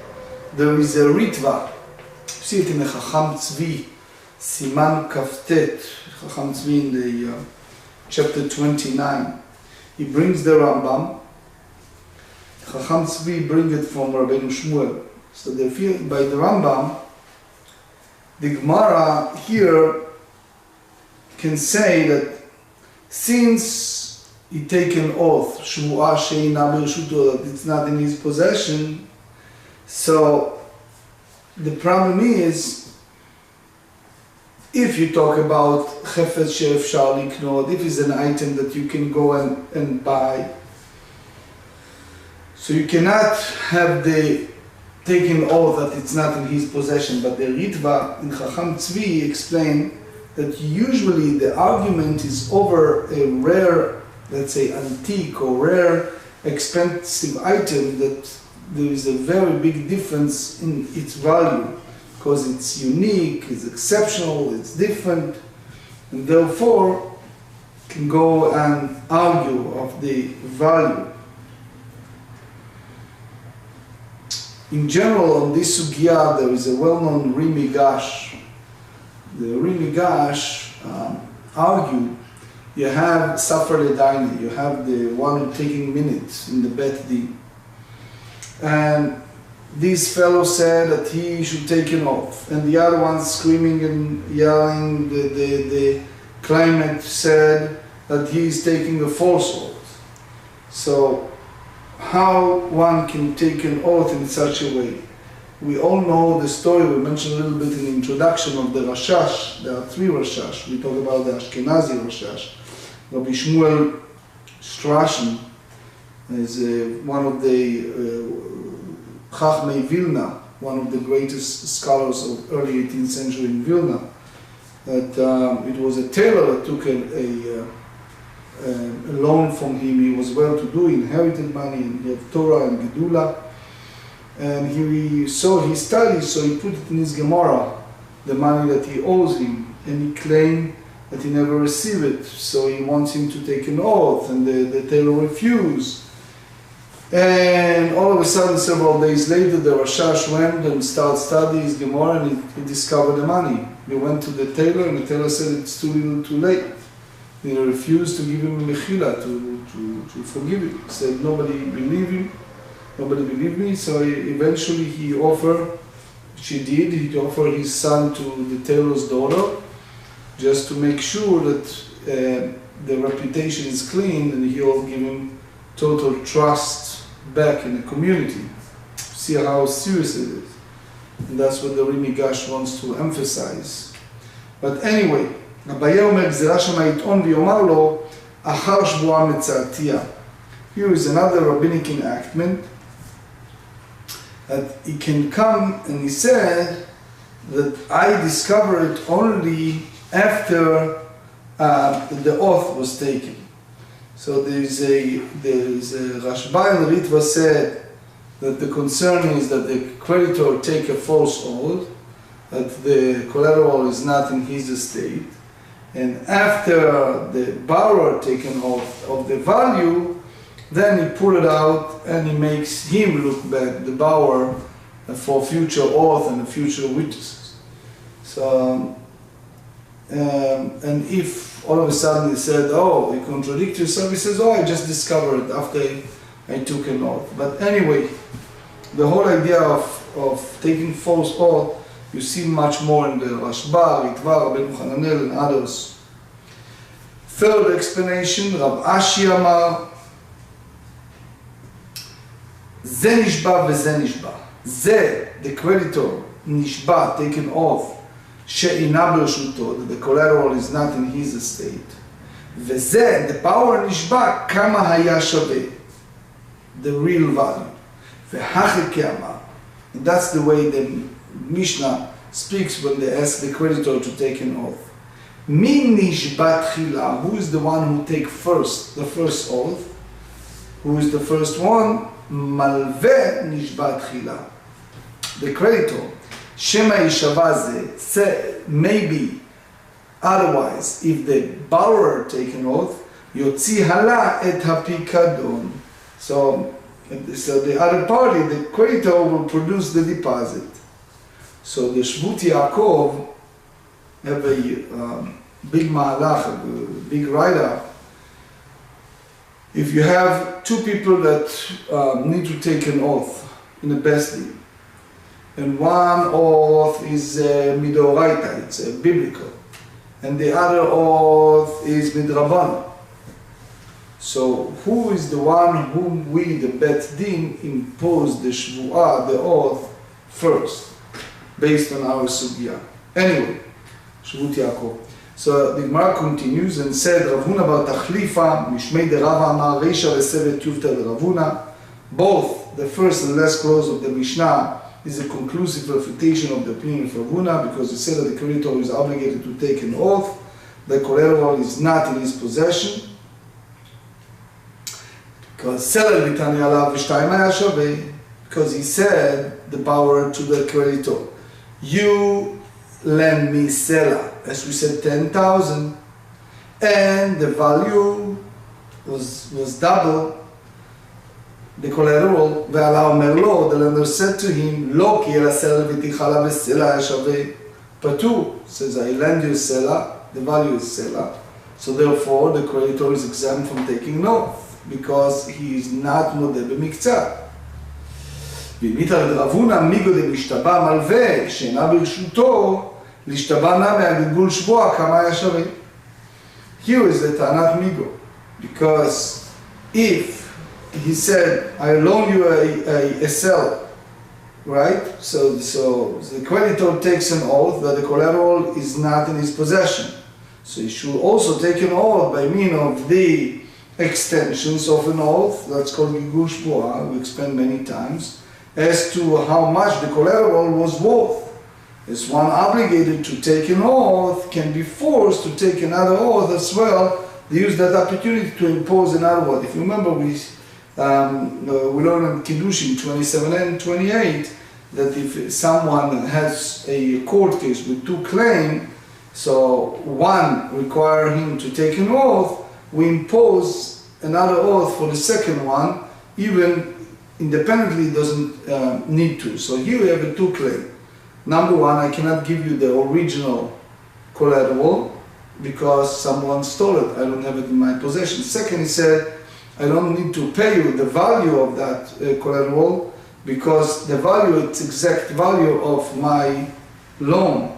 there is a Ritva. See it in the Chacham Tzvi, Siman Kaftet, Chacham Tzvi in the chapter 29. He brings the Rambam. Chacham Tzvi brings it from Rabbeinu Shmuel. So they feel by the Rambam, the Gemara here can say that since he take an oath, Shmu'a she'ina b'reshuto, that it's not in his possession, so the problem is, if you talk about chefetz she'efshar liknot, if it's an item that you can go and buy, so you cannot have the taking oath that it's not in his possession. But the Ritva in Chacham Tzvi explain that usually the argument is over a rare, let's say antique or rare expensive item, that there is a very big difference in its value because it's unique, it's exceptional, it's different, and therefore can go and argue of the value. In general, on this sugya, there is a well-known Rimigash. The Rimigash argue, you have Safar Ledaini, you have the one taking minutes in the Bet Din. And this fellow said that he should take an oath, and the other one screaming and yelling, the claimant said that he is taking a false oath. So how one can take an oath in such a way? We all know the story, we mentioned a little bit in the introduction of the Rashash. There are three Rashash. We talk about the Ashkenazi Rashash. Rabbi Shmuel Strashin is one of the Chachmei Vilna, one of the greatest scholars of early 18th century in Vilna. That it was a tailor that took a loan from him. He was well-to-do, inherited money, and he had Torah and Gedula. And he saw his studies, so he put it in his Gemara, the money that he owes him, and he claimed that he never received it. So he wants him to take an oath, and the tailor refused. And all of a sudden, several days later, the Rashash went and started studying his Gemara, and he discovered the money. He went to the tailor, and the tailor said it's too little, too late. He refused to give him a mechila, to forgive him. He said nobody believed him, nobody believed me. So eventually he offered, he offered his son to the tailor's daughter, just to make sure that the reputation is clean, and he'll give him total trust back in the community. See how serious it is. And that's what the Rimigash wants to emphasize. But anyway, אביי אומר, גזירה שמה יטעון ויאמר לו, אחר שבועה מצאתיה. Here is another rabbinic enactment, that he can come and he said that I discovered it only after the oath was taken. So there is a Rashba and Ritva said that the concern is that the creditor take a false oath, that the collateral is not in his estate. And after the borrower taken oath of the value, then he pull it out and he makes him look bad, the borrower, for future oath and future witnesses. So, and if all of a sudden he said, oh, you contradict yourself, he says, oh, I just discovered it after I took an oath. But anyway, the whole idea of taking false oath, you see much more in the Rashba, Ritva, Rabbeinu Hananel, and others. Third explanation, Rab Ashi Amar, זה נשבע וזה נשבע. זה, the creditor, נשבע, taken oath, שאינה ברשותו, that the collateral is not in his estate. וזה, the power נשבע, כמה היה שווה, the real value. והחלק אמר, and that's the way the Mishnah speaks when they ask the creditor to take an oath. Min nishbat chila, who is the one who take first, the first oath? Who is the first one? Malve nishbat chila, the creditor. Shema yishava maybe otherwise, if the borrower take an oath, yotzi hala et hapikadon. So the other party, the creditor, will produce the deposit. So the Shvut Yaakov have a big mahalach, a big write-up. If you have two people that need to take an oath in a Beis Din, and one oath is midoraita, it's biblical, and the other oath is midrabanan. So who is the one whom we, the Beis Din, impose the shvuah, the oath, first, based on our sugya? Anyway, Shvut Yaakov. So the Gemara continues and said, Rav Huna bar Tachlifa, Mishmei de Rava Amar Reisha v'Sevet Yufta de Rav Huna. Both the first and last clause of the Mishnah is a conclusive refutation of the opinion of Rav Huna, because it said that the creditor is obligated to take an oath, the collateral is not in his possession. Because he said the borrower to the creditor, you lend me selah, as we said 10,000, and the value was double the collateral. The lender said to him, Lo ki ela selah v'tichala v'selah shaveh patu, says I lend you selah, the value is selah, so therefore the creditor is exempt from taking an oath, because he is not modeh b'miktzah. והמיתה לרב הונא מיגו דמשתבע מלווה שאינה ברשותו להשתבע נא מהגלגול שבוע כמה היה שווה. Here is the טענת מיגו, because if he said I loan you a cell, right? So the creditor takes an oath that the collateral is not in his possession, so he should also take an oath by means of the extensions of an oath that's called gilgul shvuah, we explained many times, as to how much the collateral was worth. As one obligated to take an oath can be forced to take another oath as well, they use that opportunity to impose another oath. If you remember, we learned in Kiddushin 27 and 28 that if someone has a court case with two claims, so one require him to take an oath, we impose another oath for the second one, even independently doesn't need to. So here we have a two claim. Number one, I cannot give you the original collateral because someone stole it. I don't have it in my possession. Second, he said, I don't need to pay you the value of that collateral because the value, it's exact value of my loan.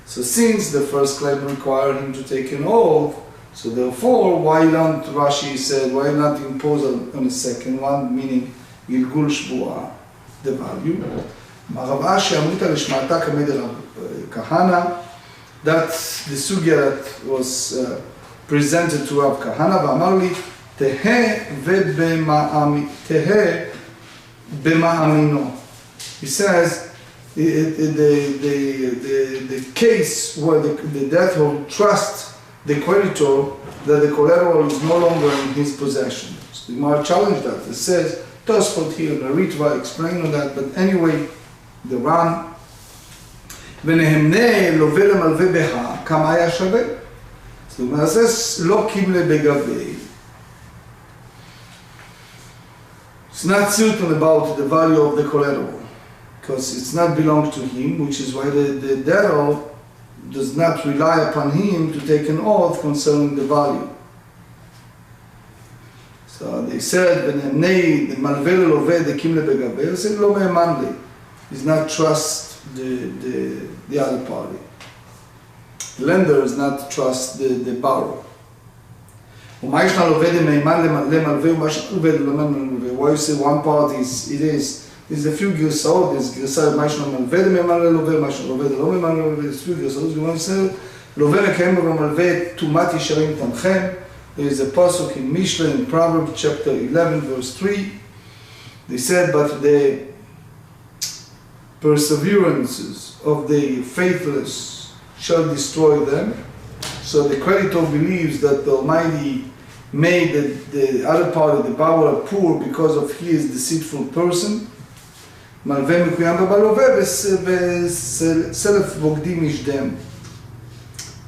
So since the first claim required him to take an oath, so therefore, why not, Rashi said, why not impose on the second one, meaning גלגול שבועה, the value. Rav Ashi Amrita Lishmata Kamei Rav Kahana, that's the sugya that was presented to Rav Kahana, ואמר לי, תהה במאמינו. He says, the case where the debtor will trust the creditor that the collateral is no longer in his possession. So the Gemara challenged that. It says, Tosfot here, the Ritva explain on that, but anyway, the Ran, ונהמנה לווה למלווה בها, כמה היה שווה? זאת אומרת, זה לא קיבלה בגבי. It's not certain about the value of the collateral, because it's not belong to him, which is why the debtor does not rely upon him to take an oath concerning the value. So they said, "V'nei malveh leloveh dekim lebegaveh." He said, "Lo me'eman li." Does not trust the other party. The lender does not trust the borrower. Why you say one part is a few girsot, there's girsah ma'ishna malveh me'eman leloveh, ma'ishna loveh lo me'eman leloveh, there's few girsot. Gemara says, "Loveh mekayim v'malveh tumat yisharim tamchem." There is a pasuk in Mishnah in Proverbs chapter 11 verse 3. They said, but the perseverances of the faithless shall destroy them. So the creditor believes that the Almighty made the other party, the borrower, poor because of his deceitful person. מלווה מקוים בבלווה וסלף בוגדים משדם.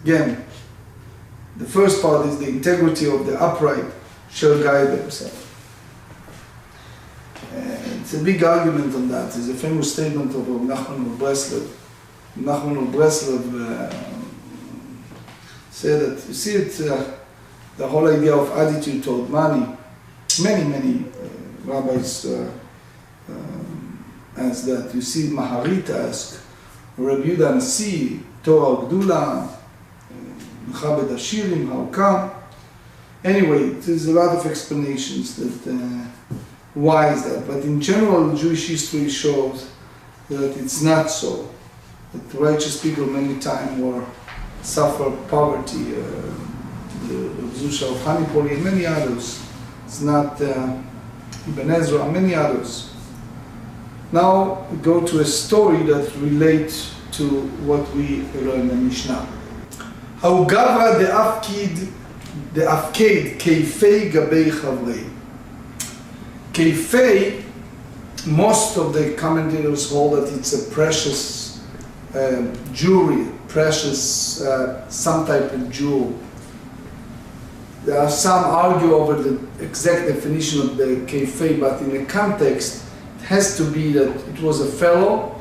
Again, the first part is the integrity of the upright shall guide themselves. It's a big argument on that. There's a famous statement of Nachman of Breslov. Nachman of Breslov said that, you see it, the whole idea of attitude toward money. Many rabbis ask that. You see Maharit ask, Rabbi Yehuda Nasi, Torah Gdula, Mechabed Ashirim, how come? Anyway, there's a lot of explanations that why is that. But in general, Jewish history shows that it's not so. That righteous people many times suffer poverty. The Zusha of Hanipoli and many others. It's not Ibn Ezra, many others. Now we go to a story that relates to what we learn in the Mishnah. How gavra the afked keifei gabei chavrei. Keifei, most of the commentators hold that it's a precious jewelry, precious some type of jewel. There are some argue over the exact definition of the keifei, but in the context, it has to be that it was a fellow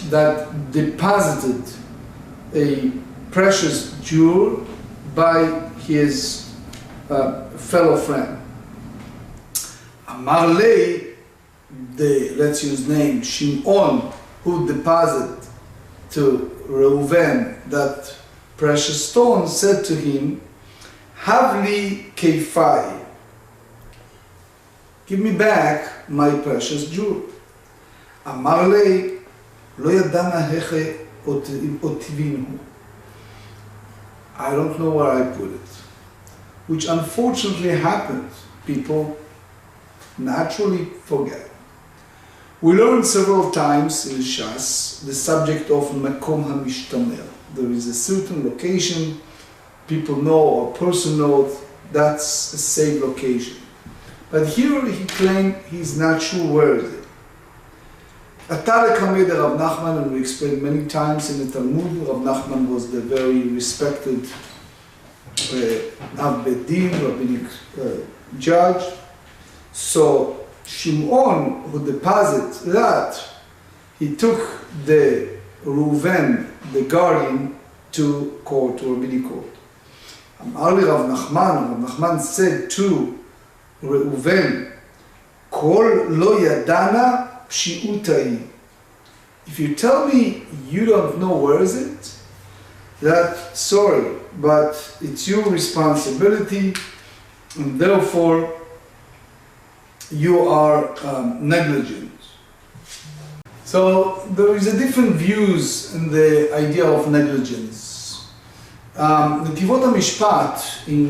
that deposited a precious jewel by his fellow friend. Amarlei, let's use name, Shimon, who deposited to Reuven that precious stone, said to him, Havli keifai, give me back my precious jewel. Amarlei, lo yadana heche otivinu. I don't know where I put it. Which unfortunately happens. People naturally forget. We learned several times in Shas the subject of Makom HaMishtamer. There is a certain location, people know or person knows that's a safe location. But here he claimed he's not sure where is it. Atar Kamma Rav Nachman, and we explained many times in the Talmud, Rav Nachman was the very respected Av Bedin, rabbinic judge. So Shimon, who deposits that, he took the Reuven, the guardian, to court, to rabbinic court. Amar li Rav Nachman said to Reuven, Kol lo yadana pshiutai. If you tell me you don't know where is it, sorry, but it's your responsibility, and therefore you are negligent. So there is a different views in the idea of negligence. Netivot HaMishpat in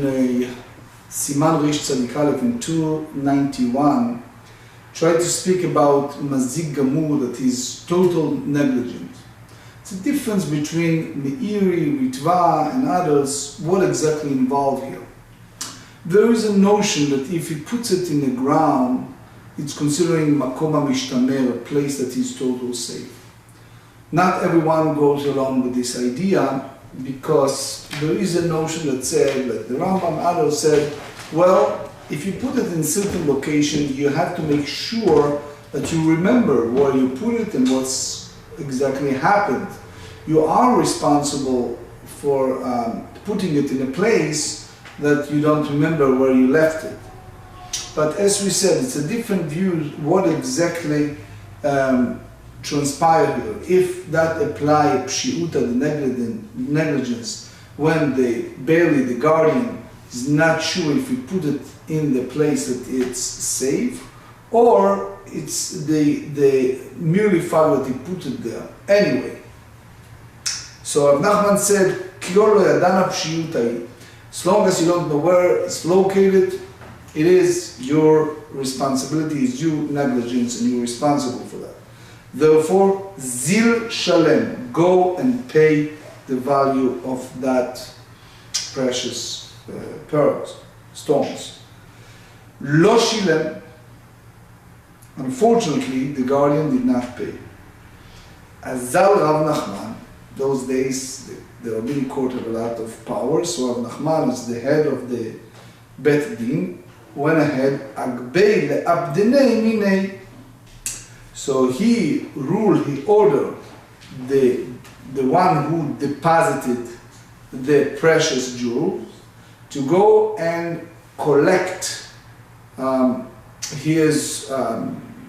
Siman Rish Tzadik Aleph in 291 try to speak about mazik gamur, that is total negligence. It's a difference between meiri, ritva, and others. What exactly involved here? There is a notion that if he puts it in the ground, it's considering makom hamishtamer, a place that is totally safe. Not everyone goes along with this idea, because there is a notion that said, like the Rambam, others said, well, if you put it in certain location, you have to make sure that you remember where you put it and what's exactly happened. You are responsible for putting it in a place that you don't remember where you left it. But as we said, it's a different view what exactly transpired here. If that apply pshiuta, the negligence, when the guardian, is not sure if you put it in the place that it's safe, or it's the merely fact that he put it there. Anyway, so Rav Nachman said, as long as you don't know where it's located, it is your responsibility, it's your negligence, and you're responsible for that. Therefore, zil shalem, go and pay the value of that precious pearls, stones. Lo shilem. Unfortunately, the guardian did not pay. Azal Rav Nachman, those days the rabbinic court had a lot of power, so Rav Nachman is the head of the Bet Din, went ahead, Agbei le'abdenei minei. So he ruled, he ordered the one who deposited the precious jewels to go and collect his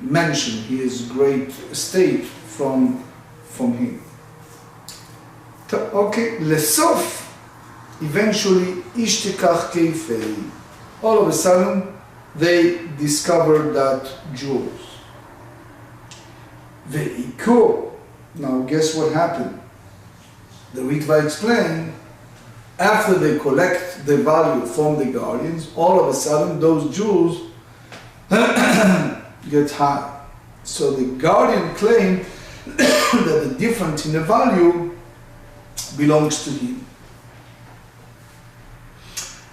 mansion, his great estate from him. Okay, lesof, eventually, ishtekach keifei. All of a sudden, they discovered that jewels. Ve'iko. Now, guess what happened? The Ritva explained, after they collect the value from the guardians, all of a sudden, those jewels get high. So the guardian claimed that the difference in the value belongs to him.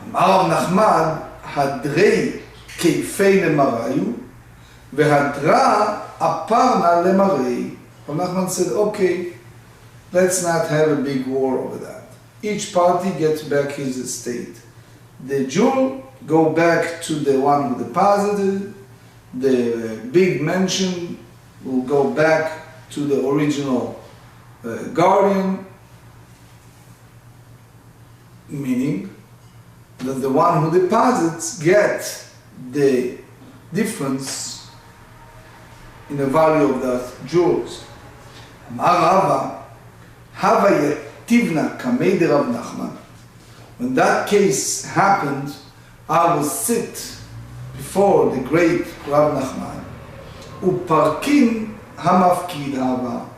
Amar Nachman, hadrei keifei lemarayu, vehadra aparna lemarei. Nachman said, okay, let's not have a big war over that. Each party gets back his estate. The jewel go back to the one who deposited. The big mansion will go back to the original guardian, meaning that the one who deposits gets the difference in the value of the jewels. Amar Hava yativna kamei de Rav Nachman. When that case happened, I will sit before the great Rav Nachman, uparkin hamafkid hava.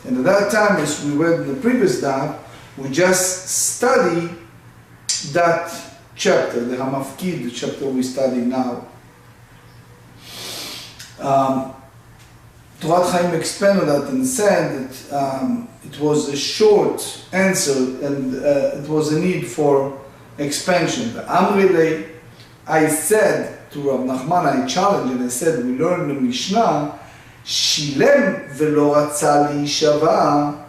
And at that time, as we read in the previous daf, we just study that chapter, the hamafkid, the chapter we study now. Torah Chaim expanded that and said that it was a short answer and it was a need for expansion. Amrilei, I said to Rav Nachman, I challenged and I said, we learned in the Mishnah, Shilem velo ratza liishava.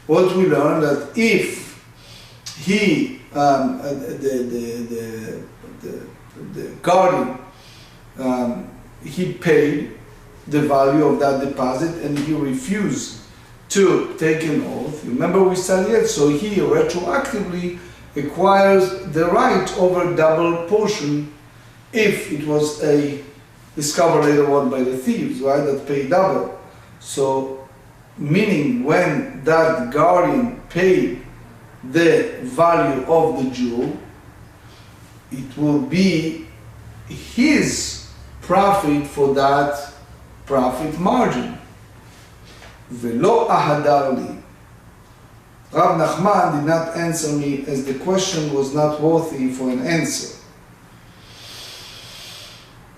What we learned that if he, the guardian, he paid the value of that deposit and he refused to take an oath. Remember we studied it, so he retroactively acquires the right over double portion if it was discovered later on by the thieves, right, that paid double. So, meaning when that guardian paid the value of the jewel, it will be his profit for that profit margin. Velo ahadar li. Rav Nachman did not answer me as the question was not worthy for an answer.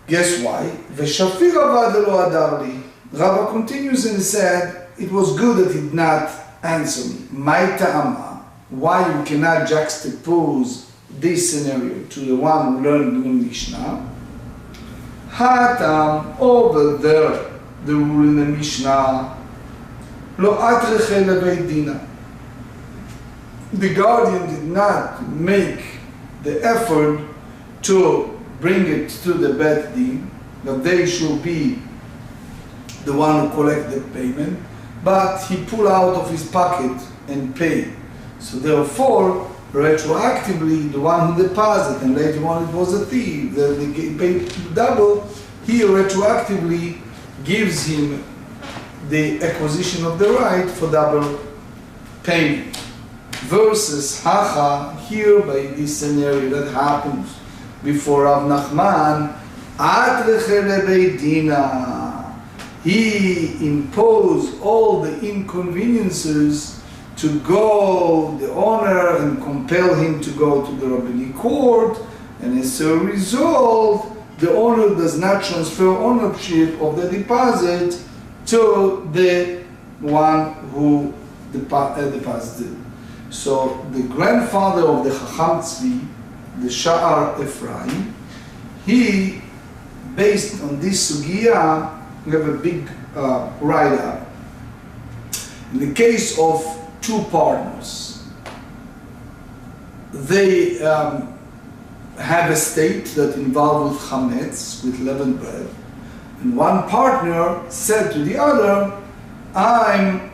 Guess why? V'shafir avad lo hadar li. Rava continues and said, it was good that he did not answer me. Mai ta'ama. Why you cannot juxtapose this scenario to the one we learned in the Mishnah? Hatam, over there, the rule in the Mishnah, lo atreche lebeit dina. The guardian did not make the effort to bring it to the Bet Din, that they should be the one who collect the payment, but he pulled out of his pocket and paid. So therefore, retroactively, the one who deposited, and later on it was a thief, they paid double, he retroactively gives him the acquisition of the right for double payment. Versus Hacha, here by this scenario that happens before Rav Nachman, Atreche lebeit dina. He imposed all the inconveniences to go, the owner, and compel him to go to the rabbinic court, and as a result, the owner does not transfer ownership of the deposit to the one who deposited. So the grandfather of the Chacham Tzvi, the Sha'ar Ephraim, he, based on this sugya, we have a big write-up. In the case of two partners, they have a state that involved with chametz, with leavened bread, and one partner said to the other, I'm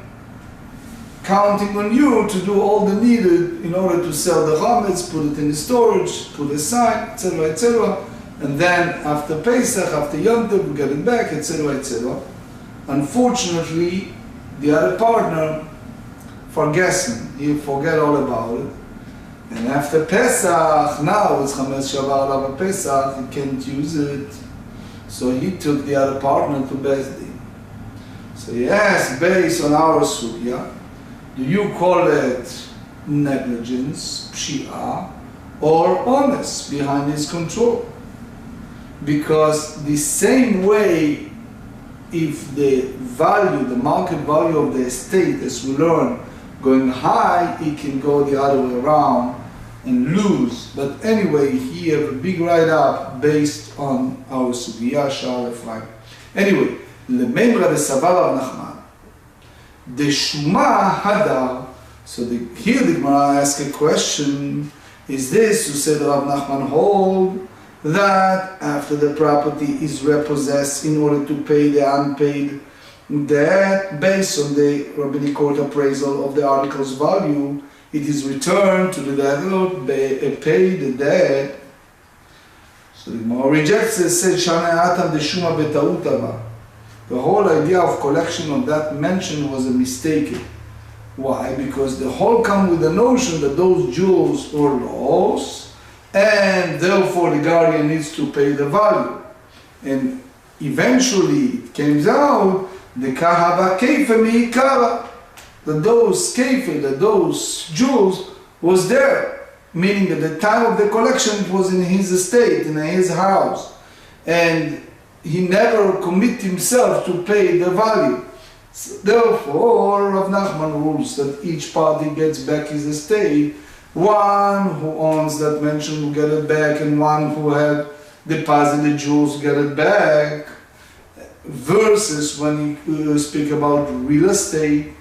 counting on you to do all the needed in order to sell the chametz, put it in the storage, put it aside, etc., etc., and then after Pesach, after Yom Tov, we get it back, etc., etc. Unfortunately, the other partner forgets him. He forget all about it. And after Pesach, now it's Chametz Shavar Alav Pesach, he can't use it. So he took the other partner to Beis Din. So he asked, based on our sugya, do you call it negligence, pshi'ah, or honest behind his control? Because the same way, if the value, the market value of the estate, as we learn, going high, it can go the other way around and lose. But anyway, he have a big write-up based on our sugya, Sha'ar Ephraim. Anyway, Lememra de Savar Rav Nachman, the Shuma Hadar. So here the Gemara asks a question: is this to say that Rav Nachman hold that after the property is repossessed in order to pay the unpaid debt, based on the rabbinic court appraisal of the article's value, it is returned to the debtor, pay the debt? So the Gemara rejects it, says, Shana de Shuma Betaut Ava. The whole idea of collection of that mention was a mistake. Why? Because the whole come with the notion that those jewels were lost, and therefore the guardian needs to pay the value. And eventually it came out the kahava keifa miikara, that those keifa, that those jewels was there, meaning at the time of the collection it was in his estate, in his house, and he never commit himself to pay the value. So therefore Rav Nachman rules that each party gets back his estate. One who owns that mention will get it back, and one who had deposited jewels get it back. Versus when you speak about real estate,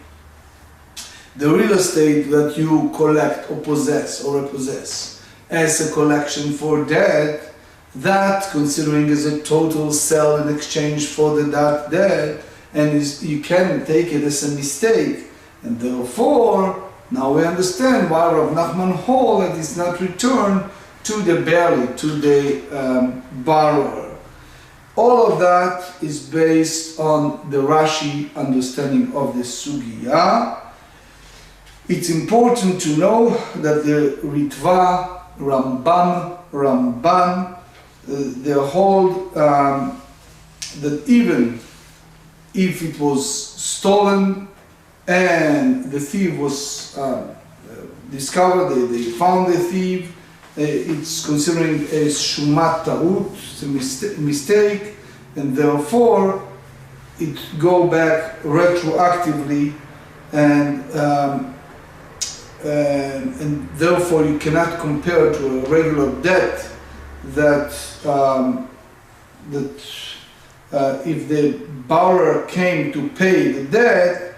the real estate that you collect or possess or repossess as a collection for debt, that considering as a total sell in exchange for that debt, and you can take it as a mistake, and therefore now we understand why Rav Nachman holds that it's not returned to the bearer, to the borrower. All of that is based on the Rashi understanding of the sugya. It's important to know that the Ritva, Ramban, they hold that even if it was stolen and the thief was discovered, they found the thief, it's considering a shumat ta'ut, it's a mistake, and therefore it go back retroactively, and therefore you cannot compare to a regular debt that if the borrower came to pay the debt,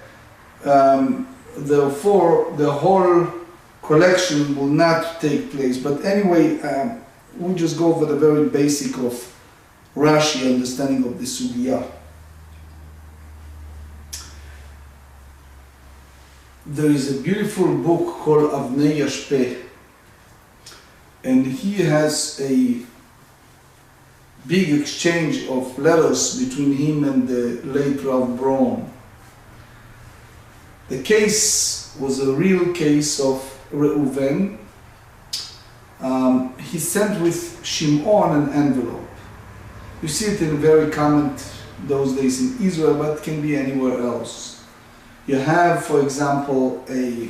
therefore the whole collection will not take place. But anyway, we'll just go over the very basic of Rashi understanding of the sugya. There is a beautiful book called Avnei Yashpeh, and he has a big exchange of letters between him and the late Rav Braun. The case was a real case of Reuven. He sent with Shimon an envelope. You see it in very common those days in Israel, but it can be anywhere else. You have, for example, a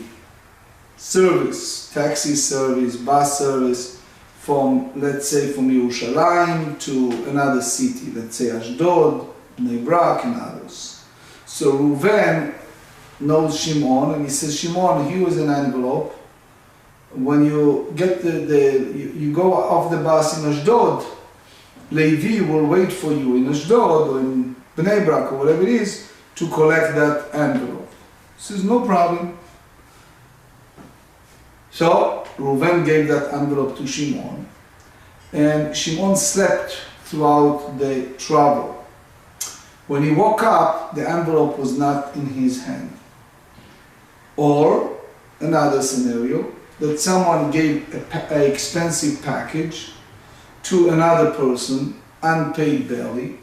service, taxi service, bus service, from, let's say, from Yerushalayim to another city, let's say Ashdod, Bnei Brak, and others. So Reuven knows Shimon, and he says, Shimon, here is an envelope. when you get you go off the bus in Ashdod, Levi will wait for you in Ashdod or in Bnei Brak or whatever it is to collect that envelope. This is no problem. So Reuven gave that envelope to Shimon, and Shimon slept throughout the travel. When he woke up, the envelope was not in his hand. Or another scenario, that someone gave an expensive package to another person, unpaid barely.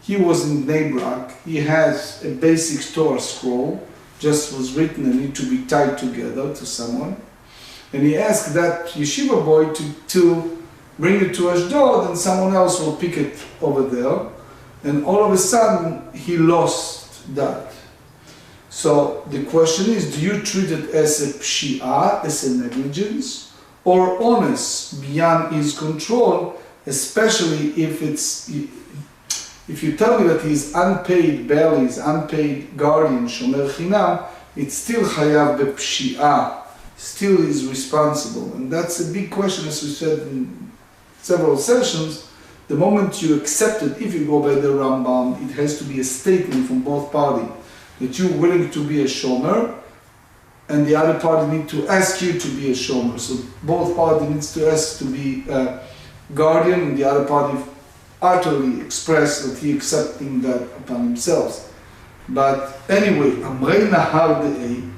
He was in Bnei Brak, he has a basic Torah scroll, just was written and need to be tied together to someone. And he asked that yeshiva boy to bring it to Ashdod, and someone else will pick it over there. And all of a sudden, he lost that. So the question is, do you treat it as a pshi'ah, as a negligence, or honest beyond his control, especially if you tell me that he's unpaid barely, he's unpaid guardian, shomer chinam, it's still chayav bepshi'ah, still is responsible. And that's a big question, as we said in several sessions. The moment you accept it, if you go by the Rambam, it has to be a statement from both parties that you're willing to be a shomer, and the other party need to ask you to be a shomer. So both parties needs to ask to be a guardian, and the other party utterly express that he accepting that upon himself. But anyway, Amrei Nahar De'ei,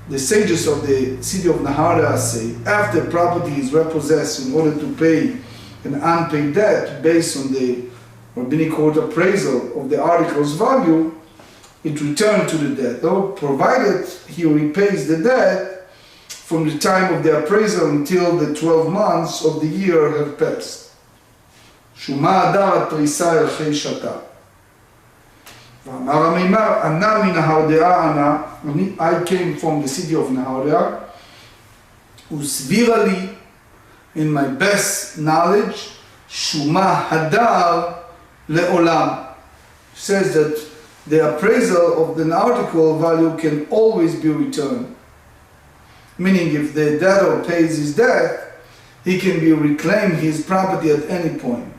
the sages of the city of Nahara say, after property is repossessed in order to pay an unpaid debt based on the rabbinic court appraisal of the article's value, it returned to the debtor, provided he repays the debt from the time of the appraisal until the 12 months of the year have passed. Shuma Adar Prisa Elchei Shata. I came from the city of Nahardea, Usvirali, in my best knowledge, Shuma Hadar Le'olam, says that the appraisal of the article value can always be returned. Meaning, if the debtor pays his debt, he can be reclaim his property at any point.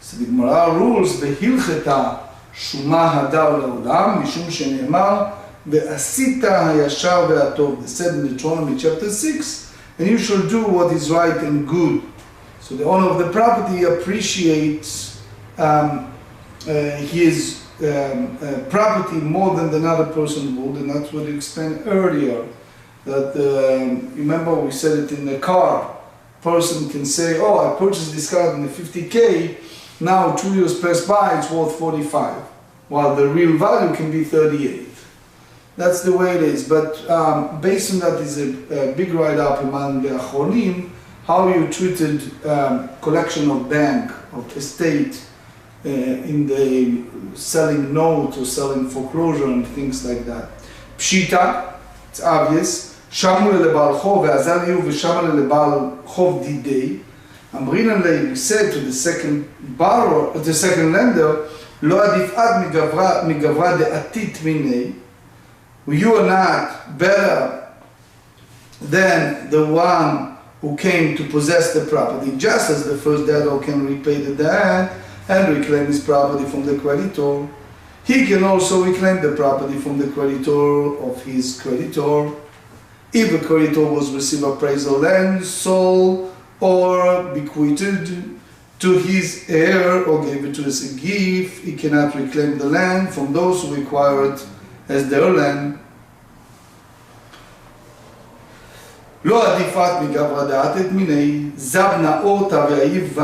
So the Gemara rules, Behilcheta Shuma Hadar Le'olam, Mishum Shene'emar, Ve'asita Hayashar Ve'atov. They said in Deuteronomy chapter 6, and you shall do what is right and good. So the owner of the property appreciates his property more than another person would, and that's what we explained earlier. That remember we said it in the car. Person can say, "Oh, I purchased this car in the 50K. Now 2 years pass by, it's worth 45, while the real value can be 38." That's the way it is. But based on that is a big write-up among the Achronim, how you treated collection of bank, of estate, in the selling note or selling foreclosure and things like that. Pshita, it's obvious. Shamul lebal chov ve'azaliu v'shamul lebal chov didei. Amrinan Levi said to the second borrower, the second lender, lo adif ad migavra de'atit minei. You are not better than the one who came to possess the property, just as the first debtor can repay the debt and reclaim his property from the creditor. He can also reclaim the property from the creditor of his creditor. If the creditor was received appraisal land, sold, or bequeathed to his heir or gave it to as a gift, he cannot reclaim the land from those who acquire it as their land. לא עדיפת מגברא דעתת מיני זב נאורתא ואייב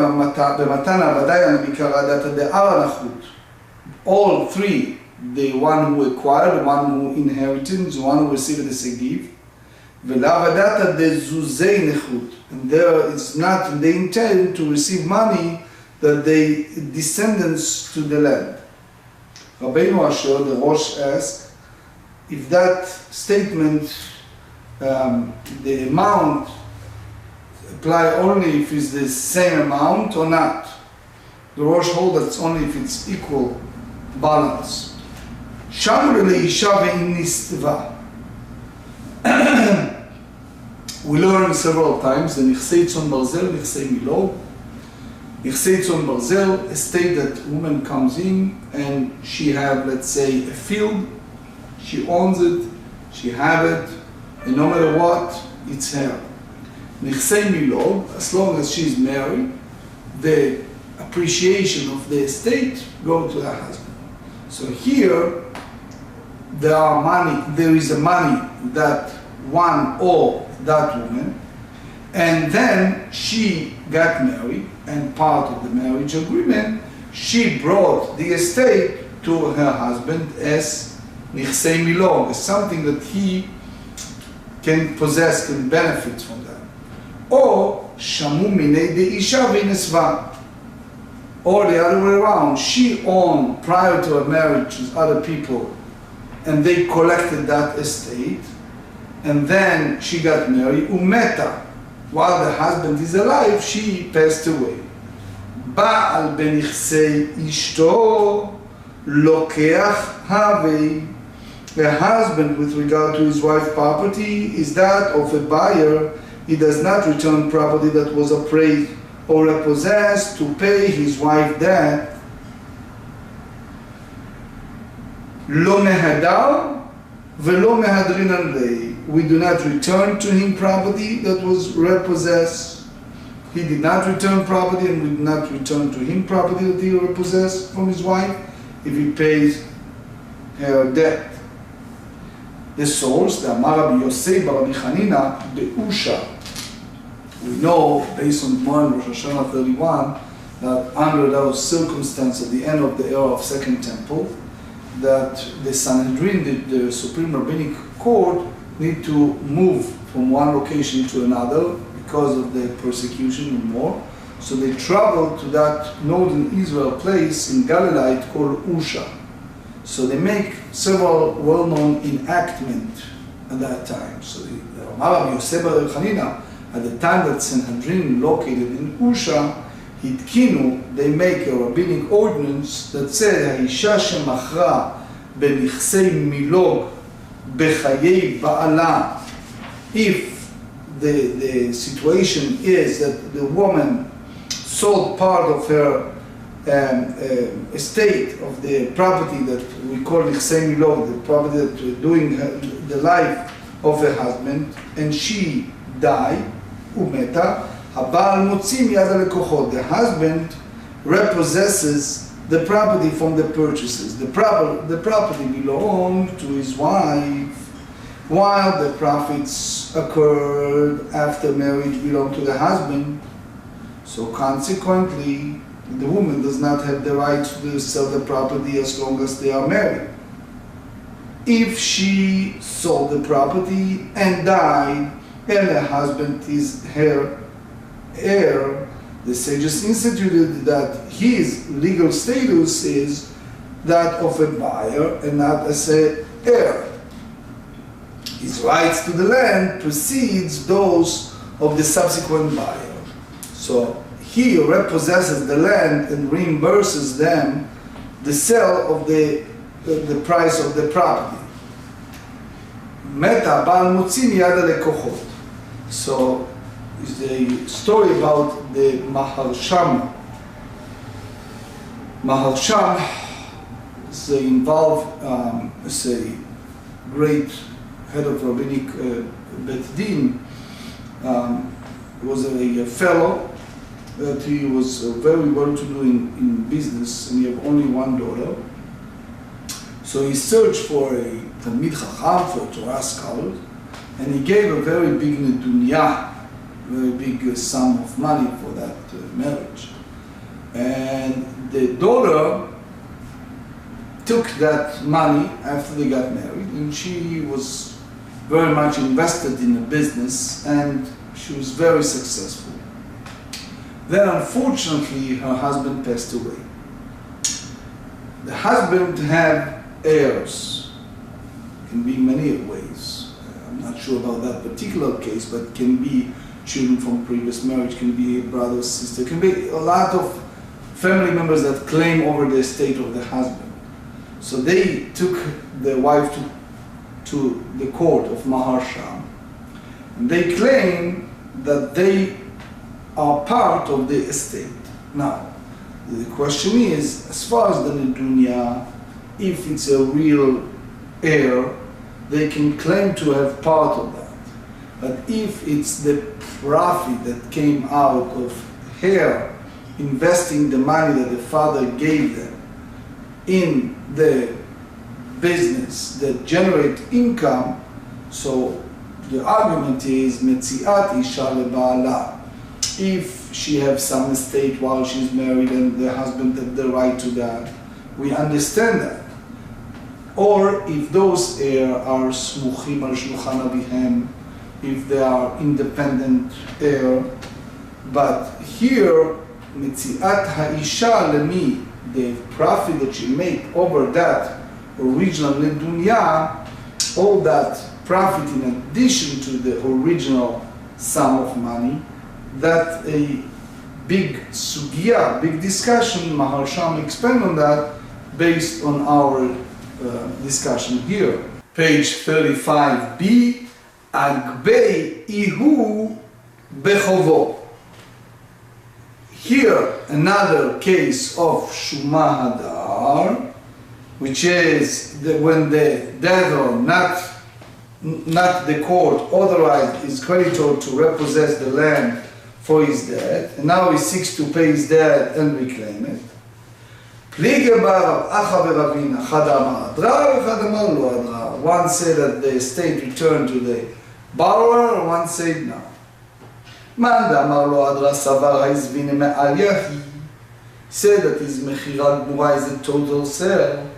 במתן עבדיין בעיקר דעתא דאר הנחות. All three, the one who acquired, the one who inherited, the one who received it as a gift, ולאו דעתא דזוזי נכות, and there is not the intent to receive money that they descendants to the land. Rabbeinu Asher, the Rosh, asked if that statement, the amount apply only if it's the same amount or not. The Rosh holds that it's only if it's equal balance. Shamur leisha ve'in nistva. we learned several times the נכסי צאן ברזל, נכסי מילוג. נכסי צאן ברזל, a state that woman comes in and she have, let's say, a field, she owns it, she have it, and no matter what, it's her. נכסי מילוג, as long as she's married, the appreciation of the estate go to the husband. So here, there is a money that one owes that woman, and then she got married, and part of the marriage agreement, she brought the estate to her husband as נכסי מילוג, as something that he can possess, can benefit from that. Or שמעו מיני דאישה ונסבה. Or the other way around, she owned prior to her marriage with other people, and they collected that estate, and then she got married, umeta. While the husband is alive, she passed away. בעל בנכסי אשתו לוקח הווי. The husband, with regard to his wife's property, is that of a buyer. He does not return property that was appraised or repossessed to pay his wife debt. לא מהדר ולא מהדרינן ליה. We do not return to him property that was repossessed. He did not return property, and we did not return to him property that he repossessed from his wife if he pays her debt. The source, the אמר רבי יוסי ברבי חנינא באושה. We know, based on Gemara in Rosh Hashanah 31, that under those circumstances at the end of the era of Second Temple, that the Sanhedrin, the Supreme Rabbinic Court, need to move from one location to another because of the persecution and more. So they traveled to that northern Israel place in Galilee called Usha. So they make several well-known enactments at that time. So the Rabbi Moshe Weisblum, at the time that Sanhedrin located in Usha, they make a rabbinic ordinance that said, האישה שמכרה בנכסי מילוג בחיי בעלה, if the situation is that the woman sold part of her estate, of the property that we call נכסי מילוג, the property that during the life of her husband, and she died, ומתה, הבעל מוציא מיד הלקוחות. The husband repossesses the property from the purchases. The property belonged to his wife, while the profits occurred after marriage belonged to the husband. So consequently, the woman does not have the right to sell the property as long as they are married. If she sold the property and died, and the husband is her heir, the sages instituted that his legal status is that of a buyer and not as an heir. His rights to the land precedes those of the subsequent buyer. So he repossesses the land and reimburses them the sale of the price of the property. Meta בעל מוציא מיד הלקוחות. So is the story about the Maharsham. Maharsham is involved as a great head of rabbinic Bet Din. Was a fellow that he was very well to do in business, and he had only one daughter. So he searched for a Talmid Chacham, for a Torah scholar, and he gave a very big nedunya, very big sum of money for that marriage. And the daughter took that money after they got married, and she was very much invested in the business, and she was very successful. Then unfortunately her husband passed away. The husband had heirs, can be many ways. I'm not sure about that particular case, but can be children from previous marriage, can be a brother or sister, can be a lot of family members that claim over the estate of the husband. So they took the wife to the court of Maharsham, And they claim that they are part of the estate. Now, the question is, as far as the Nedunya, if it's a real heir, they can claim to have part of that. But if it's the profit that came out of her investing the money that the father gave them in the business that generate income, so the argument is Metziat Isha leBaala. If she has some estate while she's married and the husband has the right to that, we understand that. Or if those heirs are Smuchim al Shulchan Avihem, if they are independent heir. But here, Metziat Ha'isha Lemi, the profit that she made over that original Nedunya, all that profit in addition to the original sum of money, that a big sugya, big discussion, Maharsham expand on that based on our discussion here. Page 35b, Agbei Ihu Bechovo. Here, another case of Shuma Hadar, which is when the debtor, not the court, authorized his creditor to repossess the land for his debt, and now he seeks to pay his debt and reclaim it. One said that the estate returned to the borrower, and one said no. Said that his mechira gmura is a total sale.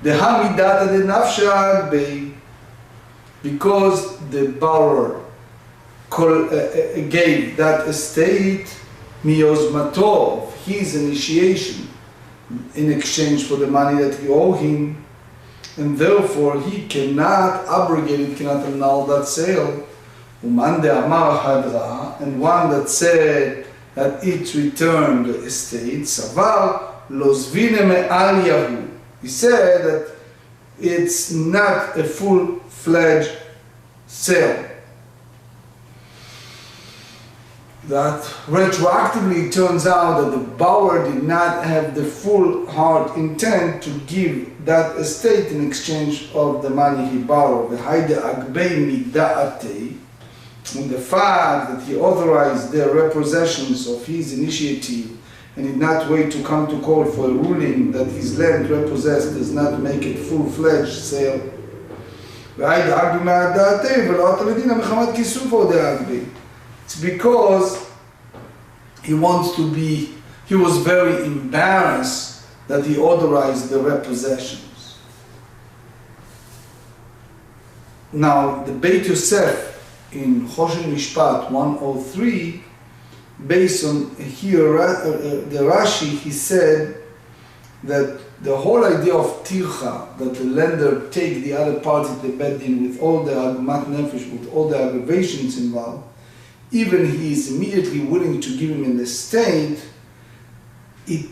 The hamidata de nafsha agbei, because the borrower gave that estate miyozmato, of his initiation, in exchange for the money that he owed him, and therefore he cannot abrogate it, cannot annul that sale. Uman de amar hadra, and one that said that it returned the estate, savar lozvine me'al yahu. He said that it's not a full-fledged sale. That retroactively it turns out that the borrower did not have the full heart intent to give that estate in exchange of the money he borrowed. And the fact that he authorized the repossessions of his initiative and did not wait to come to court for a ruling that his land repossessed does not make it full-fledged sale. It's because he was very embarrassed that he authorized the repossessions. Now, the Beit Yosef in Choshen Mishpat 103, based on here, the Rashi, he said that the whole idea of tircha, that the lender take the other party to the bedding with all the agmat nefesh, with all the aggravations involved, even he is immediately willing to give him an estate, it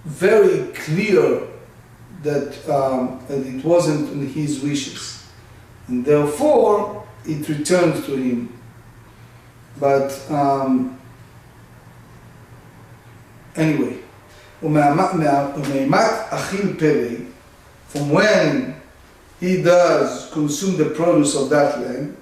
very clear that it wasn't in his wishes, and therefore it returns to him. But anyway, from when he does consume the produce of that land,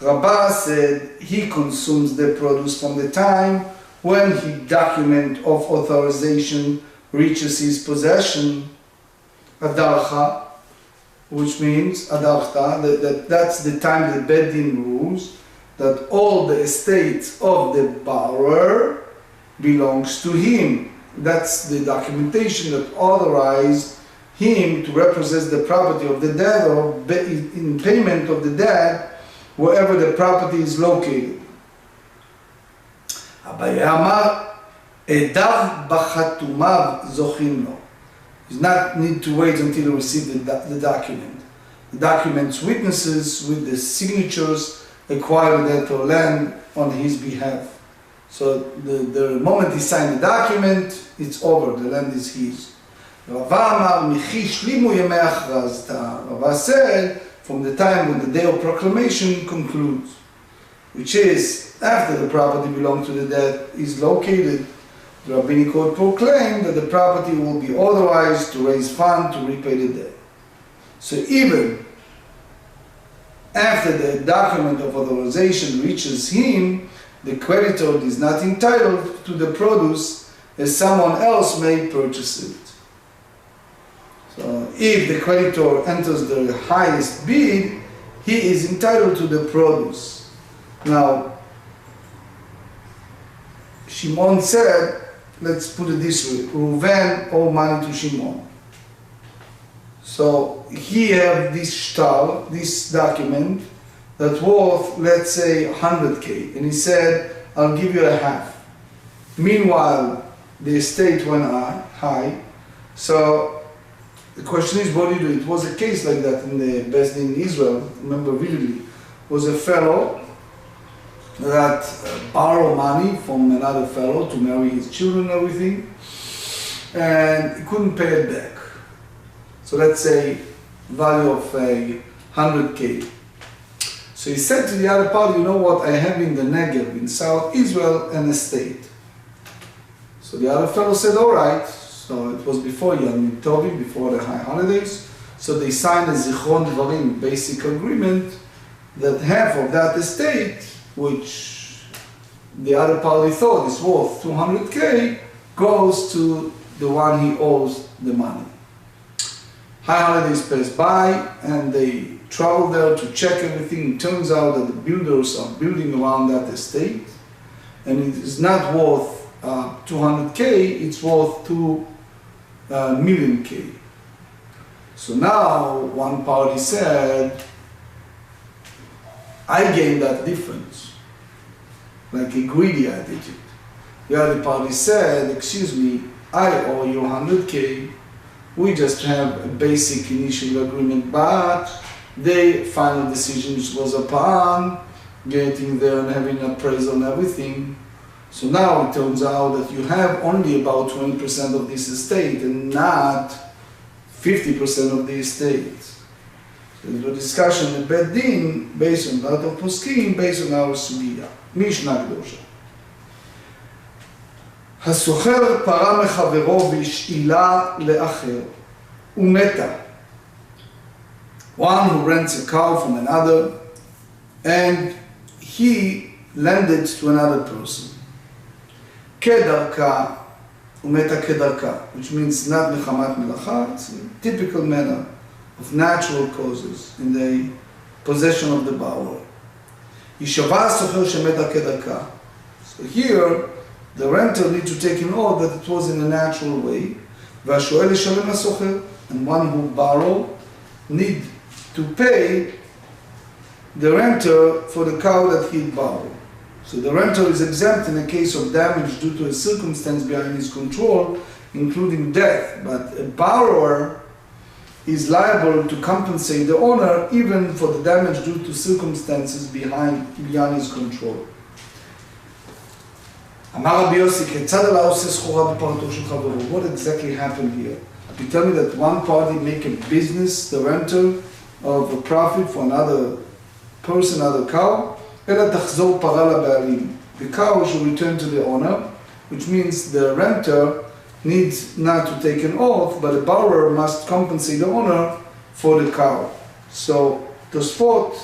Rabbah said he consumes the produce from the time when his document of authorization reaches his possession, Adarcha, which means Adarchta, that's the time the Beddin rules that all the estate of the borrower belongs to him. That's the documentation that authorized him to repossess the property of the debtor in payment of the debt wherever the property is located. Abaye Amar, Edav b'chatumav zochin lo. He does not need to wait until he receives the document. The document's witnesses with the signatures acquire that land on his behalf. So the moment he signed the document, it's over, the land is his. Rava Amar Michi Shlimu Yemei Achrazta. Rava said, from the time when the day of proclamation concludes, which is after the property belonging to the dead is located, the rabbinic court proclaimed that the property will be authorized to raise funds to repay the debt. So even after the document of authorization reaches him, the creditor is not entitled to the produce as someone else may purchase it. So if the creditor enters the highest bid, he is entitled to the produce. Now, Shimon said, let's put it this way, Reuven owed money to Shimon. So he had this shtar, this document, that worth, let's say, 100K. And he said, I'll give you a half. Meanwhile, the estate went high. So the question is, what do you do? It was a case like that in the Beis Din in Israel, remember vividly. Was a fellow that borrowed money from another fellow to marry his children and everything, and he couldn't pay it back. So let's say value of 100K. So he said to the other party, you know what, I have in the Negev, in South Israel, an estate. So the other fellow said, all right. So it was before Yom Tovim, before the high holidays. So they signed a Zichron Dvarim basic agreement that half of that estate, which the other party thought is worth 200K, goes to the one he owes the money. High holidays pass by and they travel there to check everything. It turns out that the builders are building around that estate and it is not worth 200K, it's worth 2 million K. So now one party said, I gained that difference, like a greedy attitude. The other party said, excuse me, I owe you 100K, we just have a basic initial agreement, but the final decision was upon getting there and having an appraisal and everything. So now it turns out that you have only about 20% of this estate and not 50% of the estate. So there's a discussion in Beit Din based on that of Poskim, based on our Sugya. Mishnah Kedosha. הסוחר פרה מחברו והשאילה לאחר ומתה. One who rents a cow from another and he lent it to another person. כדרכה ומתה כדרכה, which means not מחמת מלאכה, it's a typical manner of natural causes in the possession of the borrower. יישבע הסוחר שמתה כדרכה. So here the renter needs to take an oath that it was in a natural way, והשואל ישלם לסוחר, and one who borrowed need to pay the renter for the cow that he borrowed. So the renter is exempt in a case of damage due to a circumstance beyond his control, including death, but a borrower is liable to compensate the owner even for the damage due to circumstances beyond his control. אמר רבי יוסי, כיצד עלה עושה סחורה בפרתו של חברו? What exactly happened here? You tell me that one party make a business, the renter of a profit for another person, another cow, אלא תחזור פרה לבעלים. The cow should return to the owner, which means the renter needs not to take an oath, but the borrower must compensate the owner for the cow. So Tosfot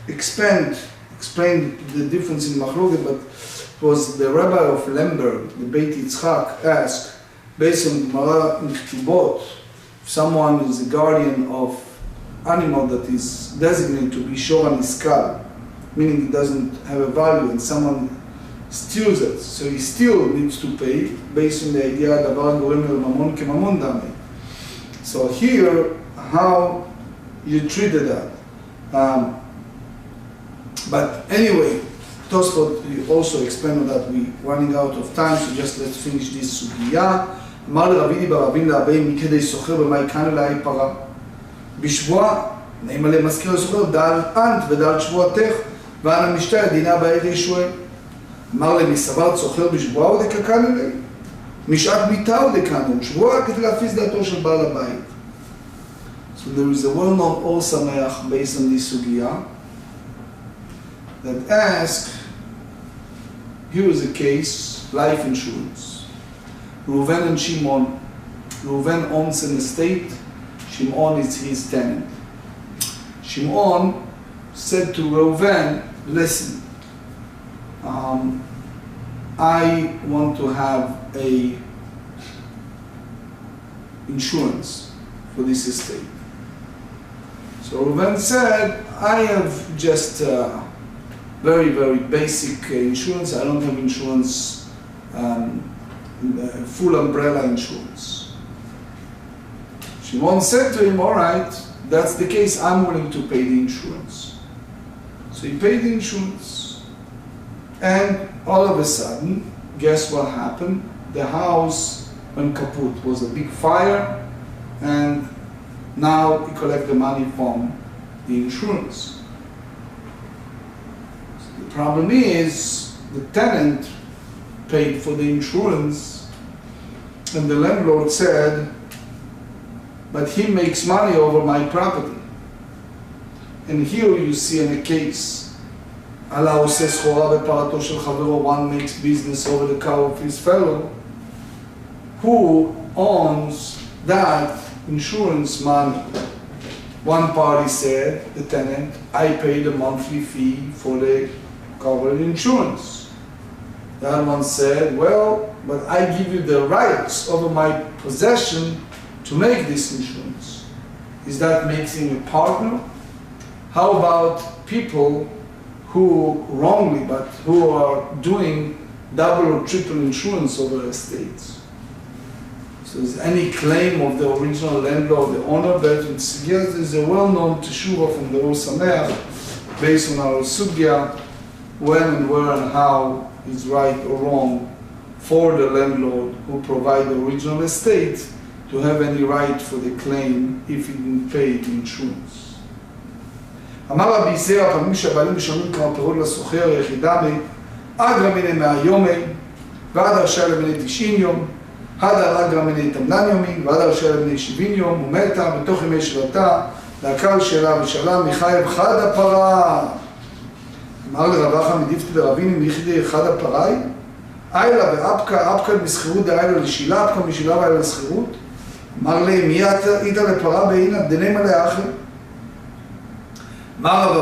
explained the difference in Machloket, but it was the rabbi of Lemberg, the Beit Yitzchak, asked, based on Gemara in Ketubot, if someone is a guardian of animal that is designated to be shor niskal, meaning it doesn't have a value, and someone steals it, so he still needs to pay, based on the idea davar gorem mamon kemamon dami. So here, how you treated that. But anyway, Tosfot also explained that we're running out of time, so just let's finish this sugya. אמר לרבי ברבין להבי מכדי סוחר במה יקן אליי פרה. בשבוע, נעים עליהם מזכיר לסוחר, דל אנט ודל שבועתך, ואנא משתה דינה בעד ישועל. אמר להם, מסברת סוחר בשבוע ודקקן אליי. משעת מיתה ודקנו, שבוע כדי להפיס דעתו של בעל הבית. So there is a well-known Or Sameach based on this sugya that asks, here is a case, life insurance. Reuven and Shimon. Reuven owns an estate, Shimon is his tenant. Shimon said to Reuven, listen, I want to have a insurance for this estate. So Reuven said, I have just very, very basic insurance. I don't have insurance, full umbrella insurance. Shimon said to him, all right, that's the case, I'm willing to pay the insurance. So he paid the insurance. And all of a sudden, guess what happened? The house went kaput. It was a big fire, and now he collected the money from the insurance. So the problem is, the tenant paid for the insurance, and the landlord said, but he makes money over my property. And here you see in a case, Allah עושה סחורה בפרתו של חברו, one makes business over the cow of his fellow, who owns that insurance money. One party said, the tenant, I paid a monthly fee for the covered insurance. The other one said, well, but I give you the rights over my possession to make this insurance. Is that makes him a partner? How about people who wrongly, but who are doing double or triple insurance over estates? So is any claim of the original landlord, the owner, that it's, yes, there's a well-known teshuva from the Or Sameach based on our sugya, when and where and how is right or wrong for the landlord who provide the original estate to have any right for the claim if he didn't pay the insurance. אמר רבי זרע, הפעמים שהבעלים משלמים כמה פירות לסוחר, יחידה עד רמיני 100 יומי, ועד הרשעה למיני 90 יום, עד הרגע מיני תמלן יומי, ועד הרשעה למיני 70 יום, ומתה בתוך ימי שבתה, להקל שאלה ושאלה, מחייב חד הפרה. אמר לרבחה מדיפתי לרביני, מיחידי חד הפראי, איילה ואפקה, אפקה מסחירות דאיילה לשילה, אפקה משילה ואיילה לסחירות. אמר לי, מי איתה לפרה בעינה, דנמה לאחר. מר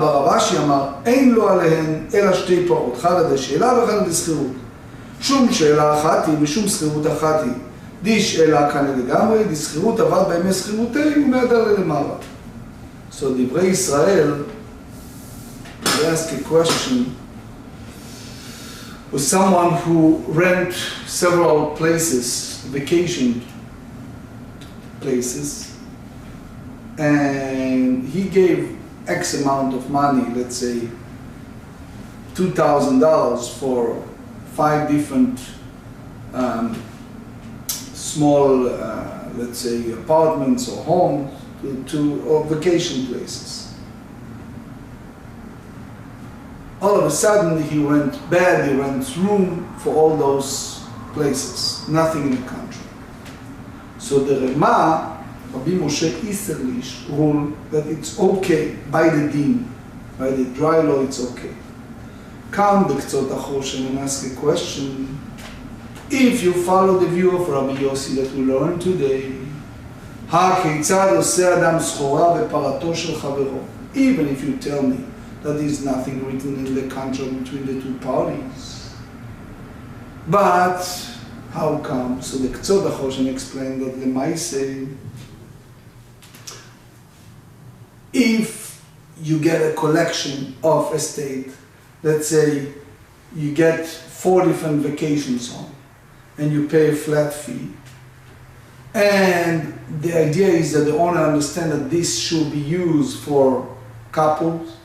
ברבשי אמר, אין לו עליהן אלא שתי פרות, אחד עד השאלה ואחד עד הסחירות. שום שאלה אחת היא ושום סחירות אחת היא. די שאלה כאן לגמרי, די סחירות עבד בימי סחירותי ומהדר למעלה. So דברי ישראל, they ask a question with someone who rent several places, vacation places, and he gave X amount of money, let's say $2,000 for 5 different small, let's say, apartments or homes or vacation places. All of a sudden he rents room for all those places, nothing in the country. So the Rema, Rabbi Moshe Weisblum rule that it's okay by the din, by the dry law it's okay. Come the Ktsot HaChoshen and ask a question. If you follow the view of Rabbi Yossi that we learned today, הכיצד עושה אדם סחורה בפרתו של חברו? Even if you tell me that there is nothing written in the contract between the two parties. But how come? So the Ktsot HaChoshen explained that the Maaseh, if you get a collection of estate, let's say you get 4 different vacations home, and you pay a flat fee, and the idea is that the owner understands that this should be used for couples,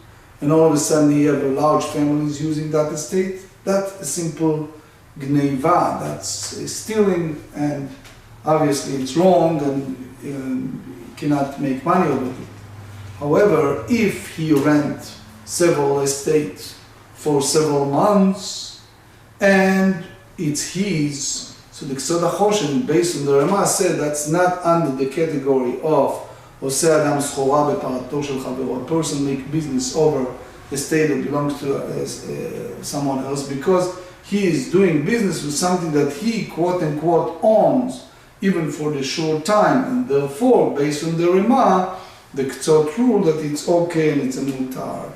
and all of a sudden you have a large families using that estate, that's a simple gneiva, that's stealing, and obviously it's wrong, and you cannot make money over it. However, if he rent several estates for several months, and it's his, So the Ksod HaChoshen, based on the Rama, said that's not under the category of עושה אדם סחורה בפרתו של חברו. A person make business over a state that belongs to someone else because he is doing business with something that he quote-unquote owns, even for the short time, and therefore, based on the Rama, the Ktsot rule that it's okay and it's a mutar.